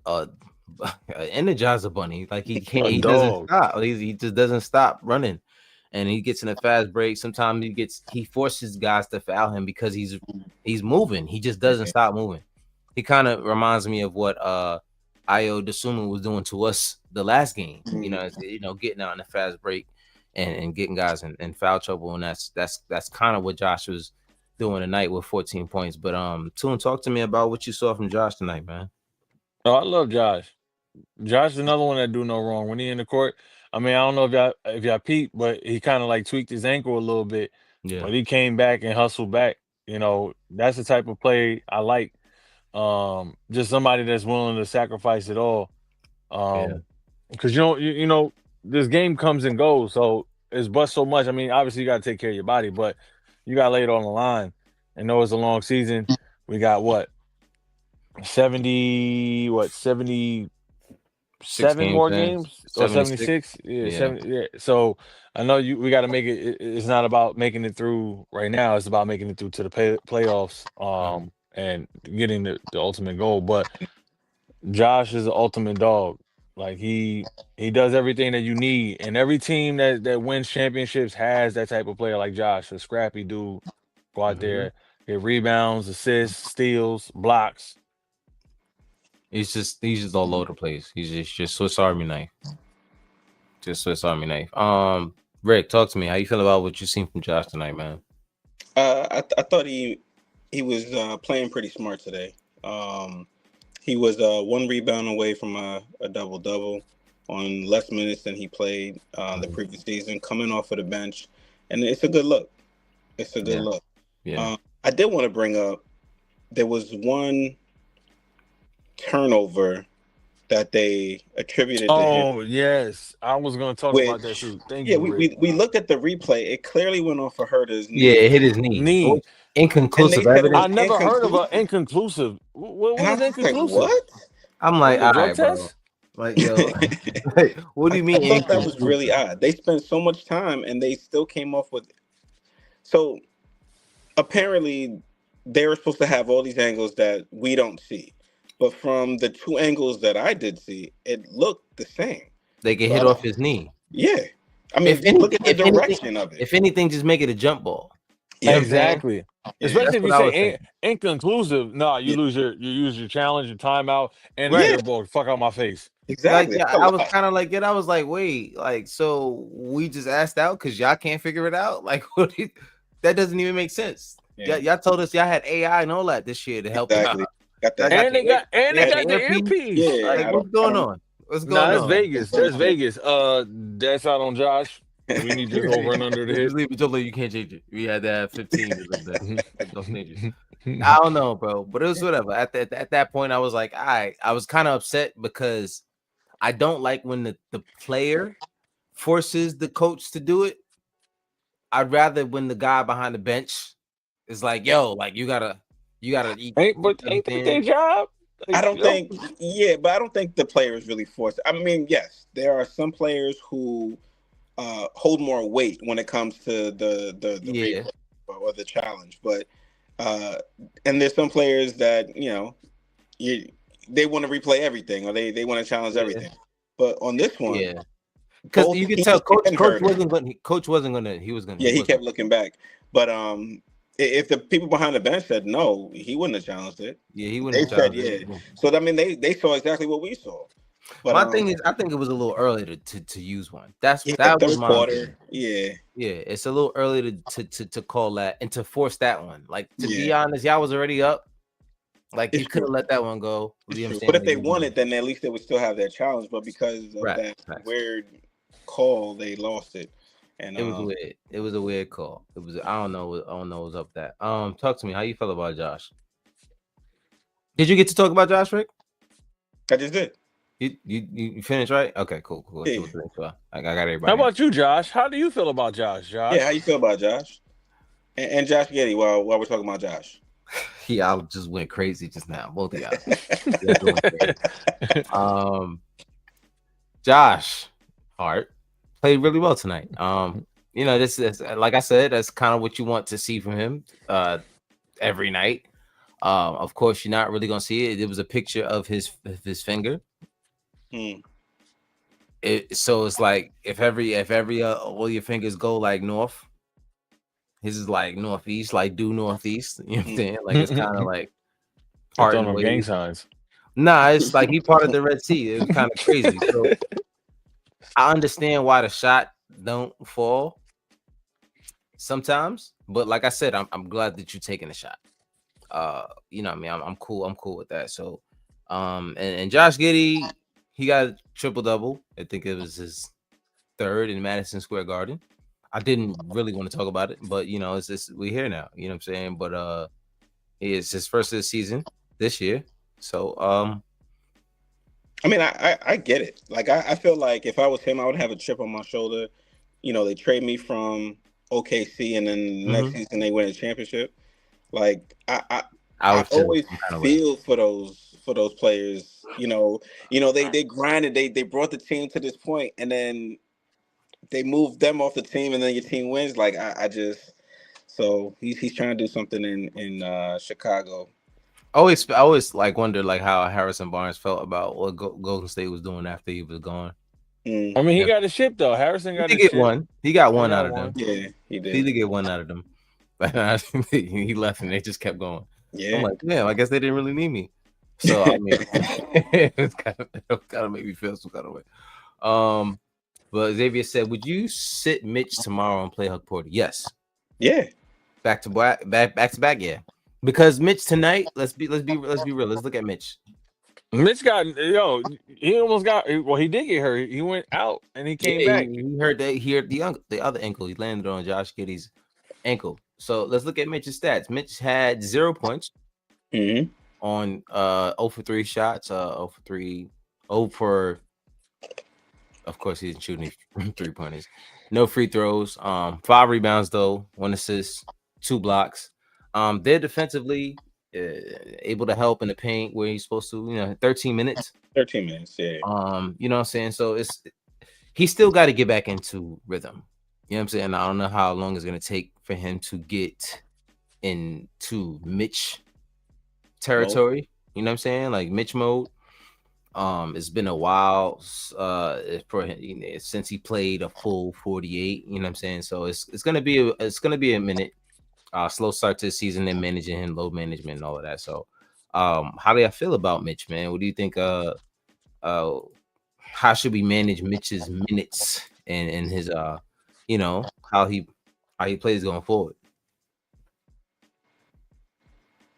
energizer bunny. Like he doesn't stop. He just doesn't stop running. And he gets in a fast break. Sometimes he forces guys to foul him because he's moving. He just doesn't stop moving. He kind of reminds me of what Ayo Dosunmu was doing to us the last game. You know, getting out in a fast break and getting guys in foul trouble. And that's kind of what Josh was doing tonight with 14 points. But Toon, talk to me about what you saw from Josh tonight, man. Oh, I love Josh. Josh is another one that do no wrong when he in the court. I mean, I don't know if y'all peeped, but he kind of like tweaked his ankle a little bit. Yeah. But he came back and hustled back. You know, that's the type of play I like. Just somebody that's willing to sacrifice it all. Because you know, this game comes and goes, so it's but so much. I mean, obviously you got to take care of your body, but you got to lay it on the line. And know it's a long season. We got what 77 more games or 76. Yeah, 70. Yeah. So I know we got to make it. It's not about making it through right now. It's about making it through to the playoffs. And getting the ultimate goal. But Josh is the ultimate dog. Like he does everything that you need, and every team that wins championships has that type of player like Josh, a scrappy dude. Go out there, get rebounds, assists, steals, blocks. He's just all over the place. He's just Swiss Army knife. Just Swiss Army knife. Rick, talk to me. How you feel about what you seen from Josh tonight, man? I thought he was playing pretty smart today. He was 1 rebound away from a double-double on less minutes than he played the previous season, coming off of the bench. And it's a good look. It's a good look. Yeah. I did want to bring up, there was one turnover that they attributed to him. Oh, yes. I was going to talk about that too. Thank you. We looked at the replay. It clearly went off of Herter's knee. Yeah, it hit his knee. Inconclusive evidence. I never heard of an inconclusive. What is inconclusive? Like, what? I'm like, all right, bro. Like, yo, what do you mean? I thought that was really odd. They spent so much time and they still came off with. So apparently, they were supposed to have all these angles that we don't see, but from the 2 angles that I did see, it looked the same. They get hit off his knee. Yeah, I mean, look at the direction of it. If anything, just make it a jump ball. Yeah, exactly. Especially if you say inconclusive. No, you Yeah. use your challenge, your timeout, and Right. the ball. Fuck out my face. Exactly. Like, I was kind of like, I was like, wait, like, so we just asked out because y'all can't figure it out? Like, that doesn't even make sense. Yeah. Y'all told us y'all had AI and all that this year to help Exactly. out. Got that. And they got the earpiece. Yeah. Like, what's going on? What's going on? That's Vegas. That's Vegas. That's out on Josh. We need you to go run under the Just hit. leave it till you can't change it. We had to have 15 to live that. Those ninjas. I don't know, bro, but it was whatever. At that point, I was like, I was kind of upset because I don't like when the player forces the coach to do it. I'd rather when the guy behind the bench is like, yo, like you gotta eat. Ain't that their job? I don't think, but I don't think the players really force it. I mean, yes, there are some players who hold more weight when it comes to the Yeah, replay or the challenge, but and there's some players that you they want to replay everything or they want to challenge yeah, everything. But on this one, yeah. Because both you could tell teams can coach hurt him. wasn't going. Coach wasn't going to. He was going. Yeah, He he wasn't. kept looking back. But if the people behind the bench said no, he wouldn't have challenged it. Yeah, he wouldn't They have said challenged yeah. it. So I mean, they saw exactly what we saw. But My thing is, I think it was a little early to use one. That was third my opinion. quarter, yeah, It's a little early to call that and to force that one. Like to be yeah, honest, y'all was already up. Like you it's could true. have let that one go. It's You know what I'm true. saying? But if Like, they won it, then at least they would still have their challenge. But because of right, that facts. weird call, they lost it. And It was weird. It was a weird call. It was. I don't know. I don't know what's up with that. Talk to me. How you feel about Josh? Did you get to talk about Josh, Rick? I just did. You finished, right? Okay, cool. Yeah. I got everybody. How about you, Josh? How do you feel about Josh? Yeah, how you feel about Josh? And Josh Giddey, while we're talking about Josh. Y'all just went crazy just now. Both of y'all. Josh Hart played really well tonight. This is, like I said, that's kind of what you want to see from him every night. Of course, you're not really gonna see it. It was a picture of his finger. So it's like if every all your fingers go like north, his is like northeast, like due northeast. You know what I'm saying? Like it's kind of like parting ways. Gang signs. Nah, it's like he part of the Red Sea. It was kind of crazy. So I understand why the shot don't fall sometimes, but like I said, I'm glad that you're taking the shot. You know what I mean? I'm cool. I'm cool with that. So, and Josh Giddey, he got a triple double. I think it was his third in Madison Square Garden. I didn't really want to talk about it, but it's just we're here now. You know what I'm saying? But it's his first of the season this year. So I mean, I get it. Like I feel like if I was him, I would have a chip on my shoulder. They trade me from OKC, and then next season they win a championship. Like I always feel for those players. They grinded. They brought the team to this point, and then they moved them off the team, and then your team wins. Like I just so he's trying to do something in Chicago. I always like wonder like how Harrison Barnes felt about what Golden State was doing after he was gone. I mean, he got a ship though. Harrison got a ship. One. He got one out of them. Yeah, he did. He did get one out of them. But he left and they just kept going. Yeah. I'm like, I guess they didn't really need me. So I mean, it kind of make me feel some kind of way. But Xavier said, would you sit Mitch tomorrow and play Huck Porter? Yes. Yeah. Back to back, yeah. Because Mitch tonight, let's be real. Let's look at Mitch. Mitch got he almost got he did get hurt. He went out and he came back. He hurt the other ankle. He landed on Josh Giddey's ankle. So let's look at Mitch's stats. Mitch had 0 points on 0 for 3 shots, 0 for 3, 0 for, of course he didn't shoot any 3-pointers. No free throws. 5 rebounds though, 1 assist, 2 blocks. They're defensively able to help in the paint where he's supposed to, 13 minutes. 13 minutes, yeah. You know what I'm saying? So he's still got to get back into rhythm. You know what I'm saying? I don't know how long it's going to take for him to get into Mitch territory. You know what I'm saying? Like Mitch mode. It's been a while for him since he played a full 48. You know what I'm saying? So it's gonna be a minute. Slow start to the season and managing him, load management and all of that. So how do I feel about Mitch, man? What do you think? How should we manage Mitch's minutes and his how he plays going forward?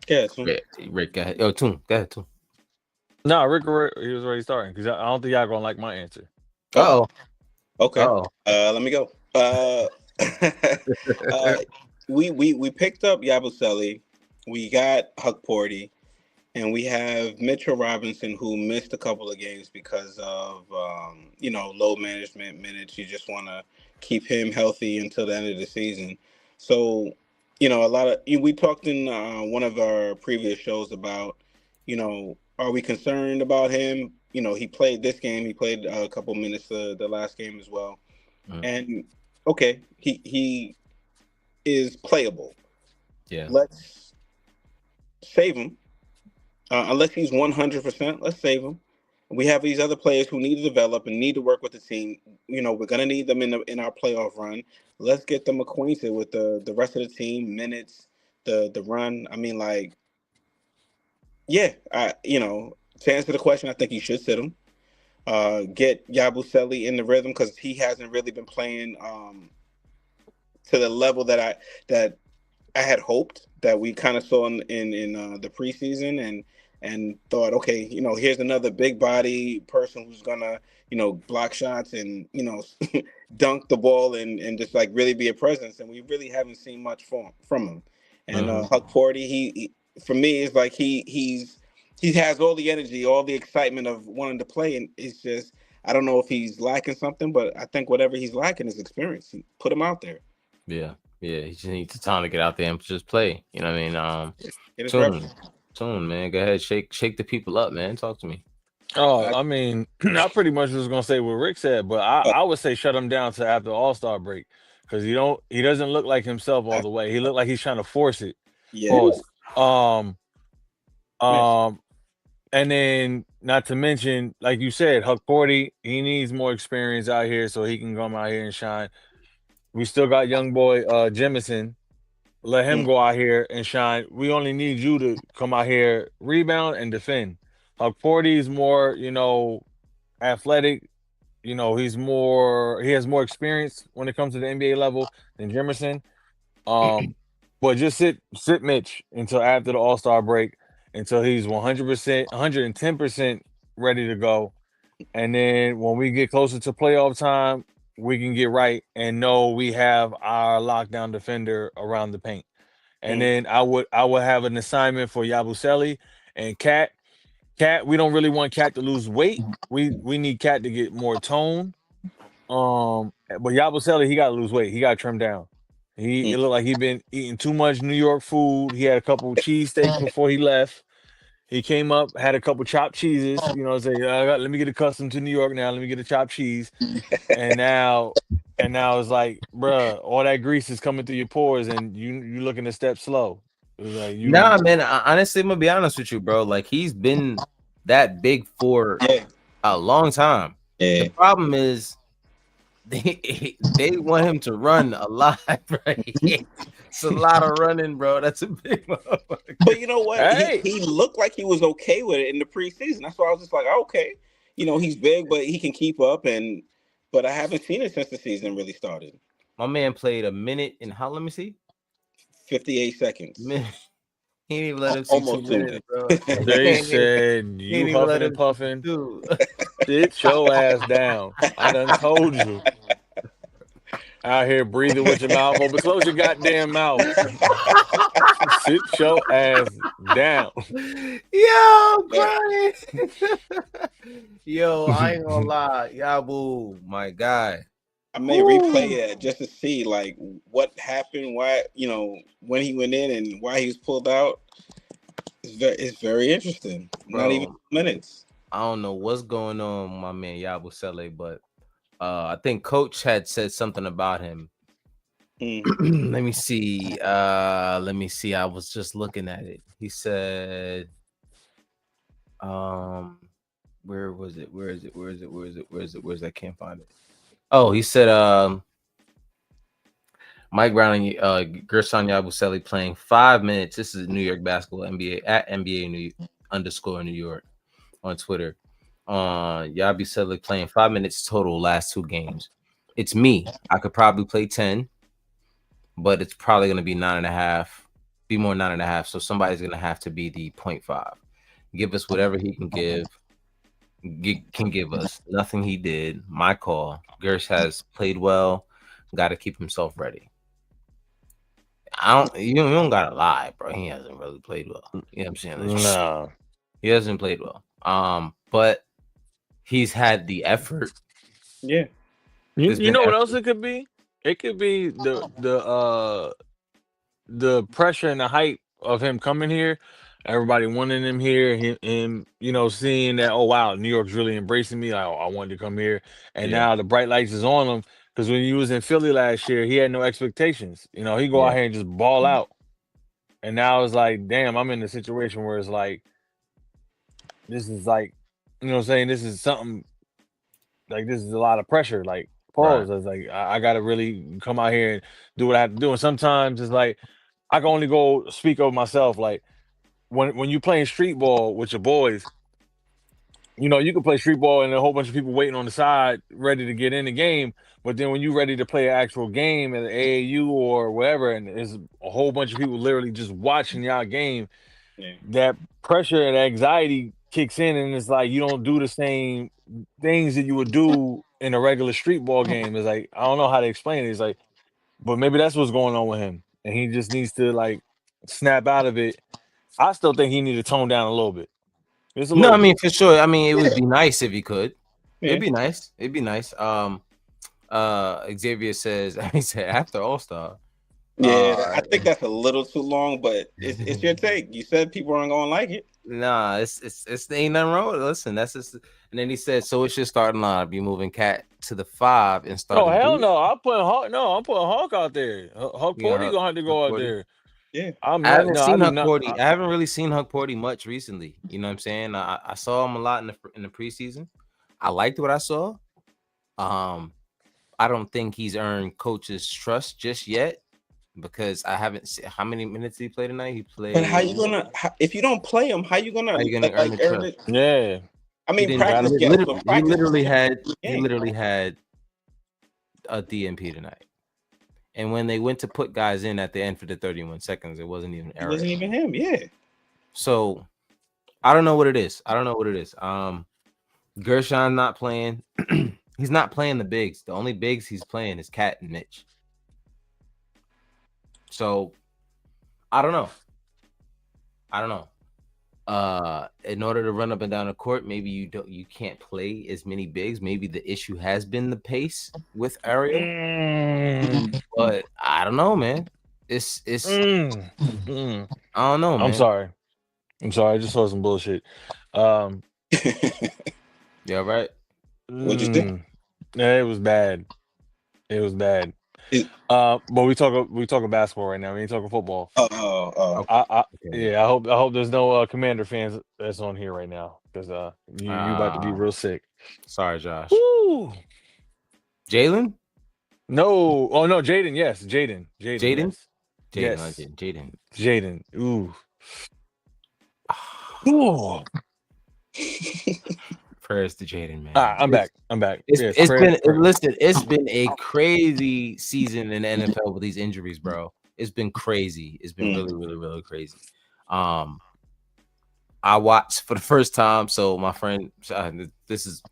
Yeah, Rick, go ahead. Toon, go ahead, Toon. No, Rick, he was already starting because I don't think y'all gonna like my answer. Okay. Let me go. We picked up Yabusele. We got Huck Porty, and we have Mitchell Robinson, who missed a couple of games because of load management minutes. You just want to keep him healthy until the end of the season. So, we talked in one of our previous shows about Are we concerned about him? He played this game. He played a couple minutes the last game as well. Mm. And okay, he is playable. Yeah. Let's save him. Unless he's 100%, let's save him. We have these other players who need to develop and need to work with the team. We're gonna need them in our playoff run. Let's get them acquainted with the rest of the team, minutes, the run. I mean, like, yeah, to answer the question, I think you should sit him. Get Yabusele in the rhythm because he hasn't really been playing to the level that I had hoped that we kind of saw in the preseason and thought, okay, here's another big body person who's gonna, block shots and, dunk the ball and just like really be a presence. And we really haven't seen much from him. And Huck Porty, he for me is like he has all the energy, all the excitement of wanting to play, and it's just I don't know if he's lacking something, but I think whatever he's lacking is experience. Put him out there. Yeah. He just needs the time to get out there and just play. You know what I mean? Get his reps. Tune, man. Go ahead, shake the people up, man. Talk to me. Oh, I mean, I pretty much was gonna say what Rick said, but I would say shut him down to after the All-Star break because he doesn't look like himself all the way. He looked like he's trying to force it. Yeah. Pause. And then not to mention, like you said, Huck Porty, he needs more experience out here so he can come out here and shine. We still got young boy Jemison. Let him go out here and shine. We only need you to come out here, rebound and defend. Huck Porty is more, athletic. He has more experience when it comes to the NBA level than Jemison. But just sit Mitch until after the All-Star break, until he's 100%, 110% ready to go. And then when we get closer to playoff time, we can get right and know we have our lockdown defender around the paint. And then I would have an assignment for Yabusele and Cat. Cat, we don't really want Cat to lose weight. We need Cat to get more tone. But Yabusele, he got to lose weight. He got to trim down. It looked like he'd been eating too much New York food. He had a couple cheesesteaks before he left. He came up, had a couple chopped cheeses. Let me get accustomed to New York now. Let me get a chopped cheese. And now it's like, bruh, all that grease is coming through your pores, and you looking to step slow. Like Nah, man. Honestly, I'm gonna be honest with you, bro. Like he's been that big for a long time. Yeah. The problem is they want him to run a lot, right? It's a lot of running, bro. That's a big motherfucker. But you know what? Hey. He looked like he was okay with it in the preseason. That's why I was just like, okay, he's big, but he can keep up. But I haven't seen it since the season really started. My man played a minute and how? Let me see. 58 seconds. Man, he didn't even let him see Almost 2 minutes, bro. They said you huffing and puffing. Sit your ass down. I done told you. Out here breathing with your mouth open. Close your goddamn mouth. Sit your ass down. Yo, Brian. Yo, I ain't gonna lie. Yabu, my guy. I may replay it just to see like what happened, why, when he went in and why he was pulled out. It's very interesting. Bro, not even minutes. I don't know what's going on with my man Yabusele, but I think Coach had said something about him. Let me see. I was just looking at it. He said, where was it? Where is it? I can't find it. Oh, he said, Mike Brown and Gerson Yabusele playing 5 minutes. This is New York Basketball NBA at NBA _New York on Twitter. Yabusele playing 5 minutes total last 2 games. It's me. I could probably play 10, but it's probably gonna be 9.5, be more 9.5. So somebody's gonna have to be the 0.5. Give us whatever he can give. Can give us nothing he did. My call. Gersh has played well. Got to keep himself ready. You don't gotta lie, bro. He hasn't really played well. You know what I'm saying? No, he hasn't played well. But he's had the effort. Yeah. You know what else it could be? It could be the pressure and the hype of him coming here. everybody wanting him here, him, seeing that, oh wow, New York's really embracing me. I wanted to come here, and Yeah. now the bright lights is on him because when he was in Philly last year, he had no expectations. He go out Yeah. here and just ball out, and now it's like, damn, I'm in a situation where it's like, this is like, what I'm saying, this is something like this is a lot of pressure. Like, Right. pause. It's like I got to really come out here and do what I have to do, and sometimes it's like I can only go speak of myself, like. When you playing street ball with your boys, you can play street ball and a whole bunch of people waiting on the side ready to get in the game. But then when you're ready to play an actual game at the AAU or wherever, and there's a whole bunch of people literally just watching y'all game, Yeah. that pressure and anxiety kicks in, and it's like you don't do the same things that you would do in a regular street ball game. It's like I don't know how to explain it. It's like, but maybe that's what's going on with him, and he just needs to like snap out of it. I still think he need to tone down a little bit. Just a No, I little mean bit. for sure. I mean, it would be nice if he could. Yeah. It'd be nice. It'd be nice. Xavier says he said after All-Star. Yeah, I think that's a little too long, but it's your take. You said people aren't gonna like it. Nah, it's ain't nothing wrong with it. Listen, that's just. And then he said, so it's your starting line. Be moving Cat to the 5 and Oh starting. hell no! I'm putting Hawk. No, I'm putting Hawk out there. Hawk Yeah, Porty gonna have to go out Porty. there. Yeah, I'm I not. haven't No, I seen do Huck not. Porty. I haven't really seen Huck Porty much recently. You know what I'm saying? I saw him a lot in the preseason. I liked what I saw. I don't think he's earned coach's trust just yet because I haven't seen how many minutes did he play tonight. He played. but how you gonna if you don't play him? How you gonna earn the earn trust? it? Yeah. I mean, He practice. didn't. Yes, but He practice. literally had a DMP tonight. And when they went to put guys in at the end for the 31 seconds, it wasn't even It Eric. wasn't even him. Yeah. So I don't know what it is. Gershon not playing. He's not playing the bigs. The only bigs he's playing is Cat and Mitch. So I don't know. In order to run up and down the court, maybe you can't play as many bigs. Maybe the issue has been the pace with Ariel. But I don't know, man. It's I don't know, man. I'm sorry. I just saw some bullshit. Yeah, right. What'd you think? Yeah, it was bad. But we talking basketball right now. We ain't talking football. Oh. Okay. I hope there's no Commander fans that's on here right now because you about to be real sick. Sorry, Josh. Woo! Jalen? No. Oh no, Jaden. Yes, Jaden. Yes. Jaden. Ooh. Ooh. Prayers to Jaden, man. I'm back. It's been a crazy season in the NFL with these injuries, bro. It's been crazy. It's been really, really, really crazy. I watched for the first time. So my friend, this is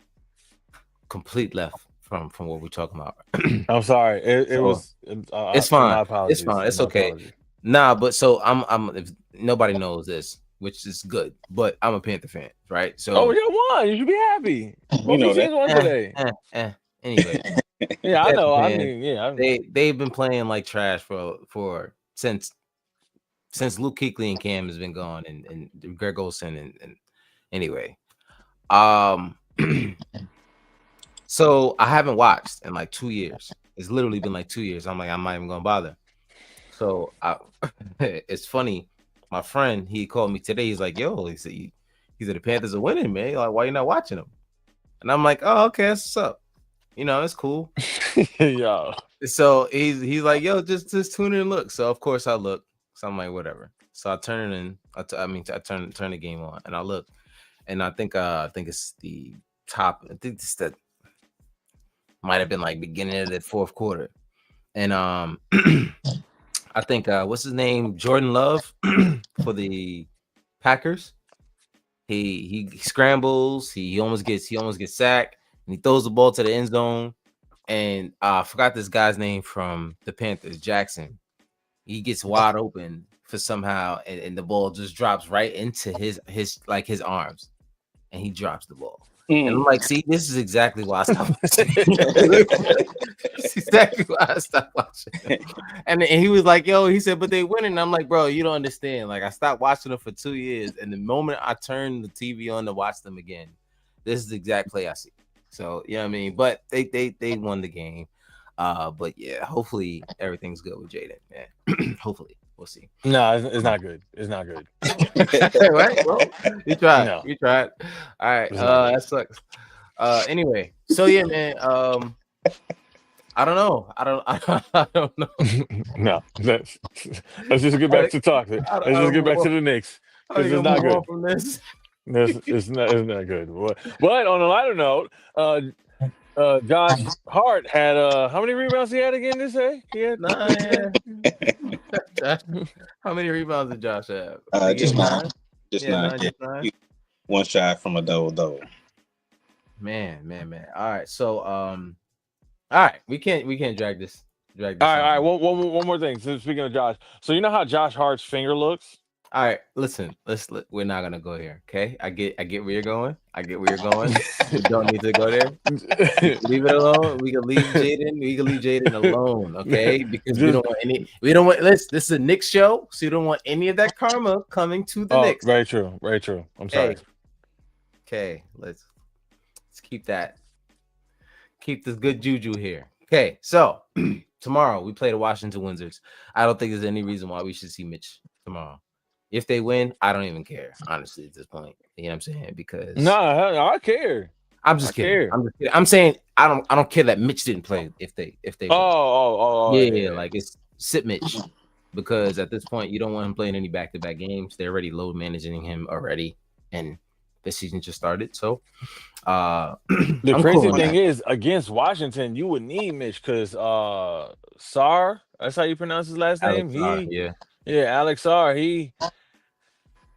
complete left from what we're talking about. I'm sorry. It's fine. My apologies. It's fine. It's okay. Nah, but so I'm. If nobody knows this, which is good, but I'm a Panther fan, right? So you won. You should be happy. You know that. Won today. Anyway, yeah, I know. Man, I mean, they've been playing like trash for since Luke Kuechly and Cam has been gone, and Greg Olsen and anyway, so I haven't watched in like 2 years. It's literally been like 2 years. I'm like, I'm not even gonna bother. So it's funny. My friend, he called me today. He's like, "Yo," he said, "The Panthers are winning, man. Like, why you not watching them?" And I'm like, "Oh, okay, that's what's up. It's cool." Yeah. So he's like, "Yo, just tune in and look." So of course I look. So I'm like, whatever. So I turn it in. I turn the game on, and I look, and I think it's the top. I think it's that might have been like beginning of the fourth quarter, and I think what's his name, Jordan Love for the Packers. He scrambles. He almost gets sacked, and he throws the ball to the end zone. And I forgot this guy's name from the Panthers, Jackson. He gets wide open for somehow, and the ball just drops right into his arms, and he drops the ball. And I'm like, see, this is exactly why I stopped watching. This is exactly why I stopped watching. And he was like, yo, he said, but they winning. And I'm like, bro, you don't understand. Like, I stopped watching them for 2 years. And the moment I turned the TV on to watch them again, this is the exact play I see. So, you know what I mean? But they won the game. But yeah, hopefully everything's good with Jaden. Yeah. Hopefully. We'll see. No, it's not good. It's not good. Right? Well, you tried. No. You tried. All right. It's not good. That sucks. Anyway, so yeah, man. I don't know. I don't know. No, let's just get back to talking. Let's just get back to the Knicks. This is not good. From this. It's not good. But on a lighter note, Josh Hart had how many rebounds he had again this day? He had 9. How many rebounds did Josh have? Just 9. Just 9. 9. Just 9. One shot from a double. Man. All right. So all right, we can't drag this. All right. One more thing. So speaking of Josh, so you know how Josh Hart's finger looks? All right, listen. We're not gonna go here, okay? I get where you're going. We don't need to go there. Leave it alone. We can leave Jaden alone, okay? Because we don't want any. We don't want. This is a Knicks show, so you don't want any of that karma coming to the Knicks. Very true. I'm sorry. Okay, let's keep that. Keep this good juju here. Okay, so tomorrow we play the Washington Wizards. I don't think there's any reason why we should see Mitch tomorrow. If they win, I don't even care, honestly, at this point. You know what I'm saying? Because I care. I'm just kidding. I'm saying I don't care that Mitch didn't play if they yeah. Like it's sit Mitch, because at this point you don't want him playing any back-to-back games. They're already load managing him already, and the season just started. So the crazy thing is, against Washington, you would need Mitch because Sarr, that's how you pronounce his last name. Alex Sarr,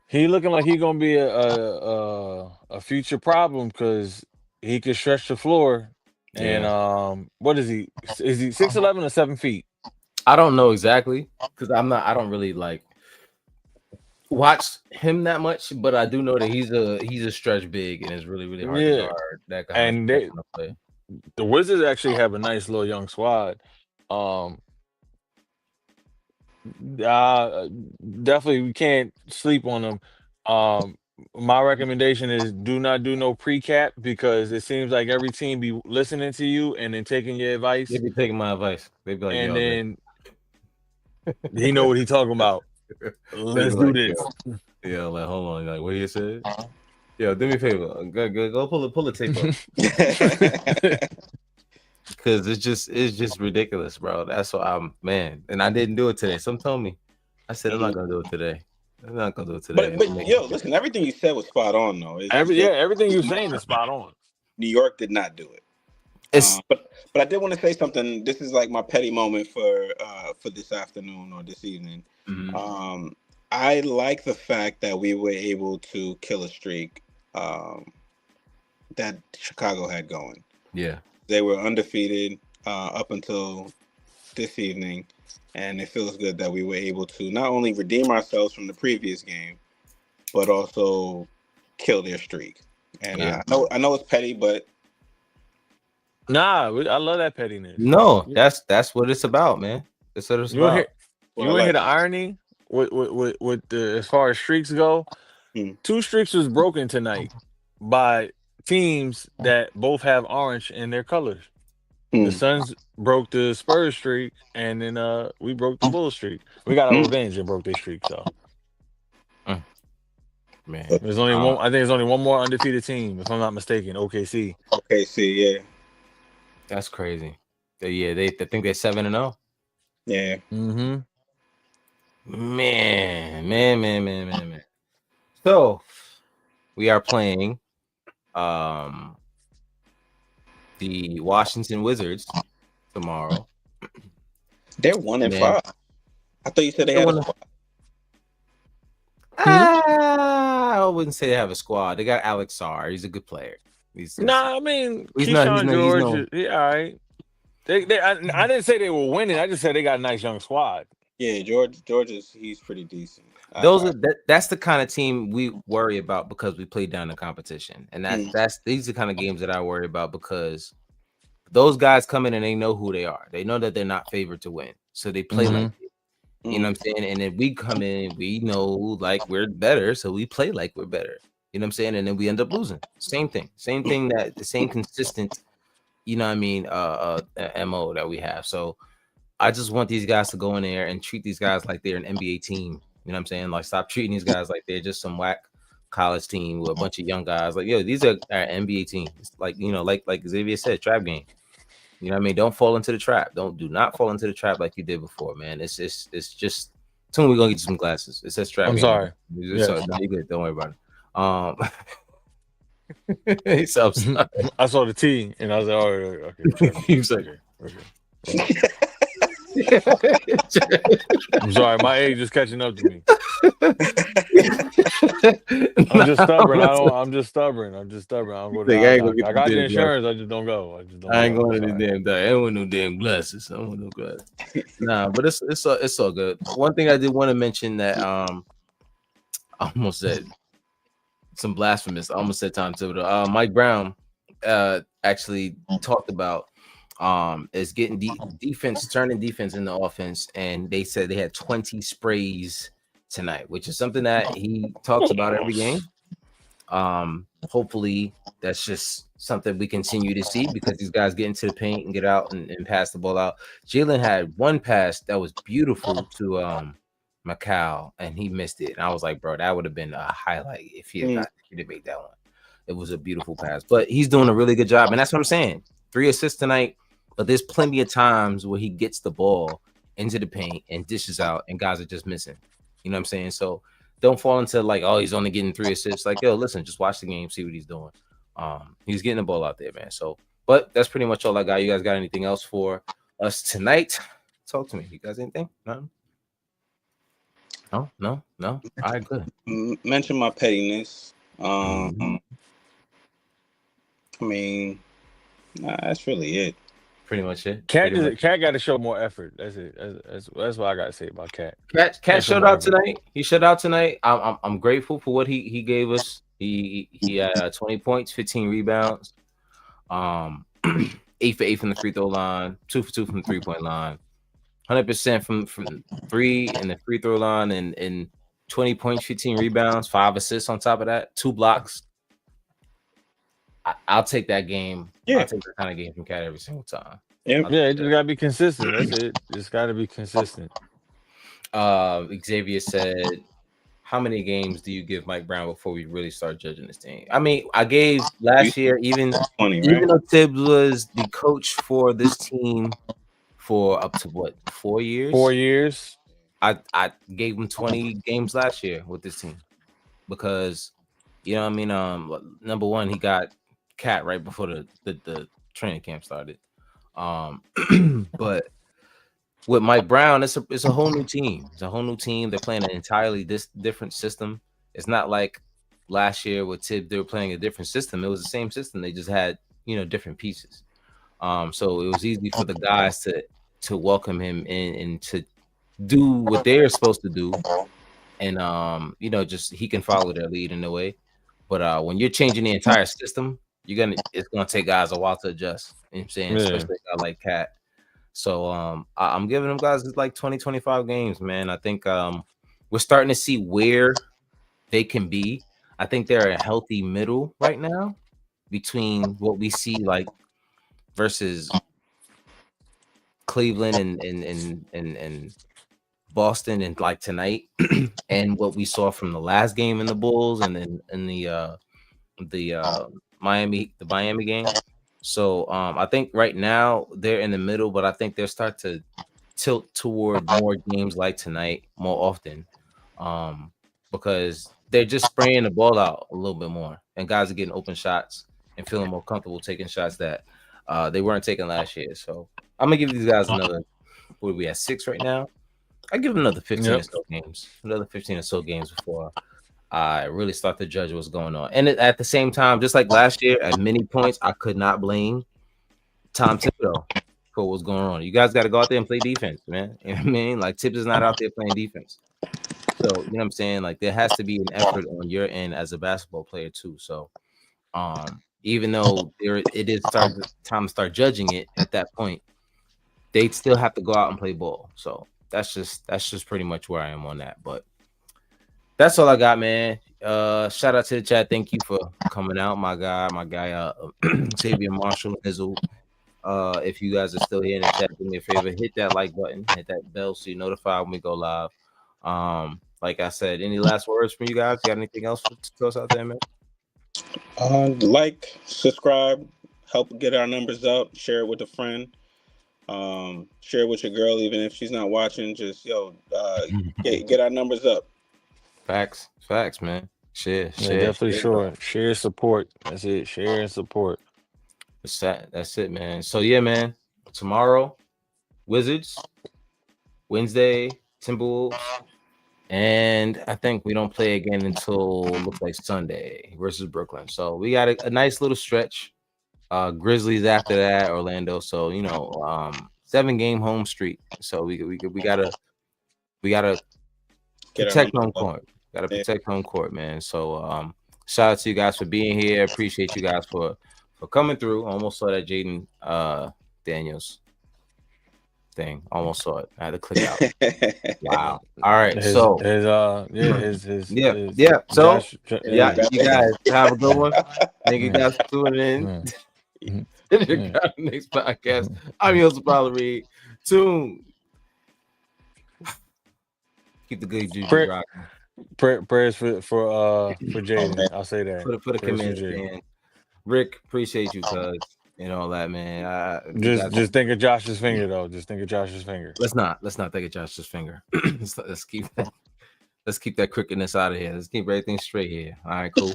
he looking like he gonna be a future problem because he could stretch the floor. And what is he? Is he 6'11" or 7 feet? I don't know exactly because I don't really like watch him that much, but I do know that he's a stretch big and it's really hard to guard that guy. And the Wizards actually have a nice little young squad. Definitely we can't sleep on them. My recommendation is do not do no pre-cap because it seems like every team be listening to you and then taking your advice. They be taking my advice. They be like, and then he know what he talking about. Let's do this. Yeah, like hold on, like what you said. Yeah, do me a favor. Go pull the tape up. Because it's just ridiculous, bro. That's what and I didn't do it today. Some told me. I said I'm not gonna do it today. I'm not gonna do it today. But listen, everything you said was spot on though. Everything you're saying is spot on. New York did not do it. But I did want to say something. This is like my petty moment for this afternoon or this evening. Mm-hmm. I like the fact that we were able to kill a streak that Chicago had going. Yeah. They were undefeated up until this evening, and it feels good that we were able to not only redeem ourselves from the previous game, but also kill their streak. And I know it's petty, but I love that pettiness. No, that's what it's about, man. That's what it's about. You want to hear the irony with the as far as streaks go? 2 streaks was broken tonight by teams that both have orange in their colors. The Suns broke the Spurs streak, and then we broke the Bulls streak. We got our revenge and broke their streak. So, man, there's only one. I think there's only one more undefeated team, if I'm not mistaken. OKC. OKC, yeah. That's crazy. They think they're 7-0. Yeah. Mm-hmm. Man. So we are playing the Washington Wizards tomorrow. They're 1-5. I thought you said they had a squad. I wouldn't say they have a squad. They got Alex Sarr. He's a good player. I mean, Keyshawn George. Yeah, all right. I didn't say they were winning. I just said they got a nice young squad. Yeah, George he's pretty decent. That's the kind of team we worry about because we play down the competition, and these are the kind of games that I worry about because those guys come in and they know who they are. They know that they're not favored to win, so they play like it. You know what I'm saying? And then we come in, we know like we're better, so we play like we're better. You know what I'm saying? And then we end up losing. Same thing, that the same consistent. You know what I mean? MO that we have. So I just want these guys to go in there and treat these guys like they're an NBA team. You know what I'm saying? Like, stop treating these guys like they're just some whack college team with a bunch of young guys. Like, yo, these are our NBA teams. Like, you know, like Xavier said, trap game. You know what I mean? Don't fall into the trap. Do not fall into the trap like you did before, man. It's just. Soon we're gonna get you some glasses. It says trap. I'm game. sorry. So, no, you're good. Don't worry about it. So, I'm sorry. I saw the T and I was like, oh, okay. He was like, okay. I'm sorry, my age is catching up to me. I'm just stubborn. I'm just stubborn. I got the insurance. I just don't go. I ain't going to the damn day. I don't want no damn glasses. I don't want no glasses. Nah, but it's all good. One thing I did want to mention that I almost said some blasphemous. I almost said Tom Thibodeau. Mike Brown actually talked about is getting defense, turning defense into offense, and they said they had 20 sprays tonight, which is something that he talks about every game. Hopefully that's just something we continue to see because these guys get into the paint and get out and pass the ball out. Jalen had one pass that was beautiful to Macau, and he missed it. And I was like, bro, that would have been a highlight if he had made that one. It was a beautiful pass, but he's doing a really good job, and that's what I'm saying. 3 assists tonight. But there's plenty of times where he gets the ball into the paint and dishes out, and guys are just missing. You know what I'm saying? So don't fall into like, oh, he's only getting 3 assists. Like, yo, listen, just watch the game, see what he's doing. He's getting the ball out there, man. So, but that's pretty much all I got. You guys got anything else for us tonight? Talk to me. You guys anything? Nothing? No. All right, good. Mention my pettiness. I mean, that's really it. Pretty much it. Cat got to show more effort. That's it. That's what I got to say about Cat. Cat showed out tonight. He showed out tonight. I'm grateful for what he gave us. He had 20 points, 15 rebounds, 8 for 8 from the free throw line, 2 for 2 from the 3-point line, 100% from 3 in the free throw line, and 20 points, 15 rebounds, 5 assists on top of that, 2 blocks. I'll take that game. Yeah. I'll take that kind of game from Cat every single time. Yeah, it just gotta be consistent. That's it. Just gotta be consistent. Xavier said, how many games do you give Mike Brown before we really start judging this team? I mean, I gave last year, even though Tibbs was the coach for this team for up to what, 4 years? 4 years. I gave him 20 games last year with this team because, you know what I mean? Number one, he got Cat right before the training camp started. But with Mike Brown, it's a whole new team. It's a whole new team. They're playing an entirely different system. It's not like last year with Tibbs, they were playing a different system. It was the same system. They just had, different pieces. So it was easy for the guys to welcome him in and to do what they're supposed to do. And just he can follow their lead in a way. But when you're changing the entire system, it's gonna take guys a while to adjust. You know what I'm saying? Especially a guy like Cat. So I'm giving them guys like 20-25 games, man. I think we're starting to see where they can be. I think they're a healthy middle right now between what we see like versus Cleveland and Boston and like tonight and what we saw from the last game in the Bulls and then in the Miami game. So I think right now they're in the middle, but I think they'll start to tilt toward more games like tonight more often because they're just spraying the ball out a little bit more and guys are getting open shots and feeling more comfortable taking shots that they weren't taking last year. So I'm gonna give these guys another. What are we at 6 right now? I give them another 15 or so games, before I really start to judge what's going on. And at the same time, just like last year, at many points, I could not blame Tom Thibodeau for what's going on. You guys got to go out there and play defense, man. You know what I mean? Like Tibbs is not out there playing defense. So, you know what I'm saying? Like, there has to be an effort on your end as a basketball player too. So, even though it is time to start judging it at that point, they still have to go out and play ball. So that's just pretty much where I am on that. But that's all I got, man. Shout out to the chat. Thank you for coming out, my guy, Xavier Marshall Nizzle. If you guys are still here in the chat, do me a favor, hit that like button, hit that bell so you're notified when we go live. Like I said, any last words from you guys? Got anything else to toss out there, man? Like, subscribe, help get our numbers up, share it with a friend, share it with your girl, even if she's not watching. Just get our numbers up. Facts, man. Share. Definitely sure. Share, support. That's it. Share and support. That's it, man. So yeah, man. Tomorrow, Wizards. Wednesday, Timberwolves. And I think we don't play again until looks like Sunday versus Brooklyn. So we got a nice little stretch. Grizzlies after that, Orlando. So 7-game home streak. So we gotta protect home court. Gotta protect home court, man. So shout out to you guys for being here. Appreciate you guys for coming through. Almost saw that Jaden Daniels thing. Almost saw it. I had to click out. Wow. All right. So So you guys have a good one. Thank you guys for tuning in. Next podcast. I'm your Supala Reed. Tune. Keep the good juju rocking. Prayers for Jaden. I'll say that. For the commands, man. Rick, appreciate you, cuz and all that, man. Just think of Josh's finger, though. Just think of Josh's finger. Let's not think of Josh's finger. let's keep that crookedness out of here. Let's keep everything straight here. All right, cool.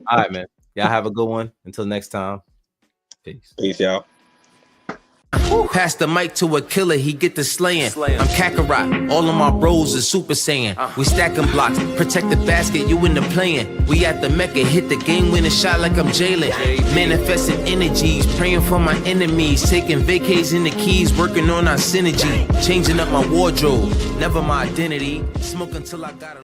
All right, man. Y'all have a good one. Until next time. Peace, y'all. Pass the mic to a killer, he get the slaying. I'm Kakarot, all of my bros is Super Saiyan. We stacking blocks, protect the basket, you in the playing. We at the Mecca, hit the game winning shot like I'm Jalen. Manifesting energies, praying for my enemies. Taking vacays in the keys, working on our synergy. Changing up my wardrobe, never my identity. Smoke until I got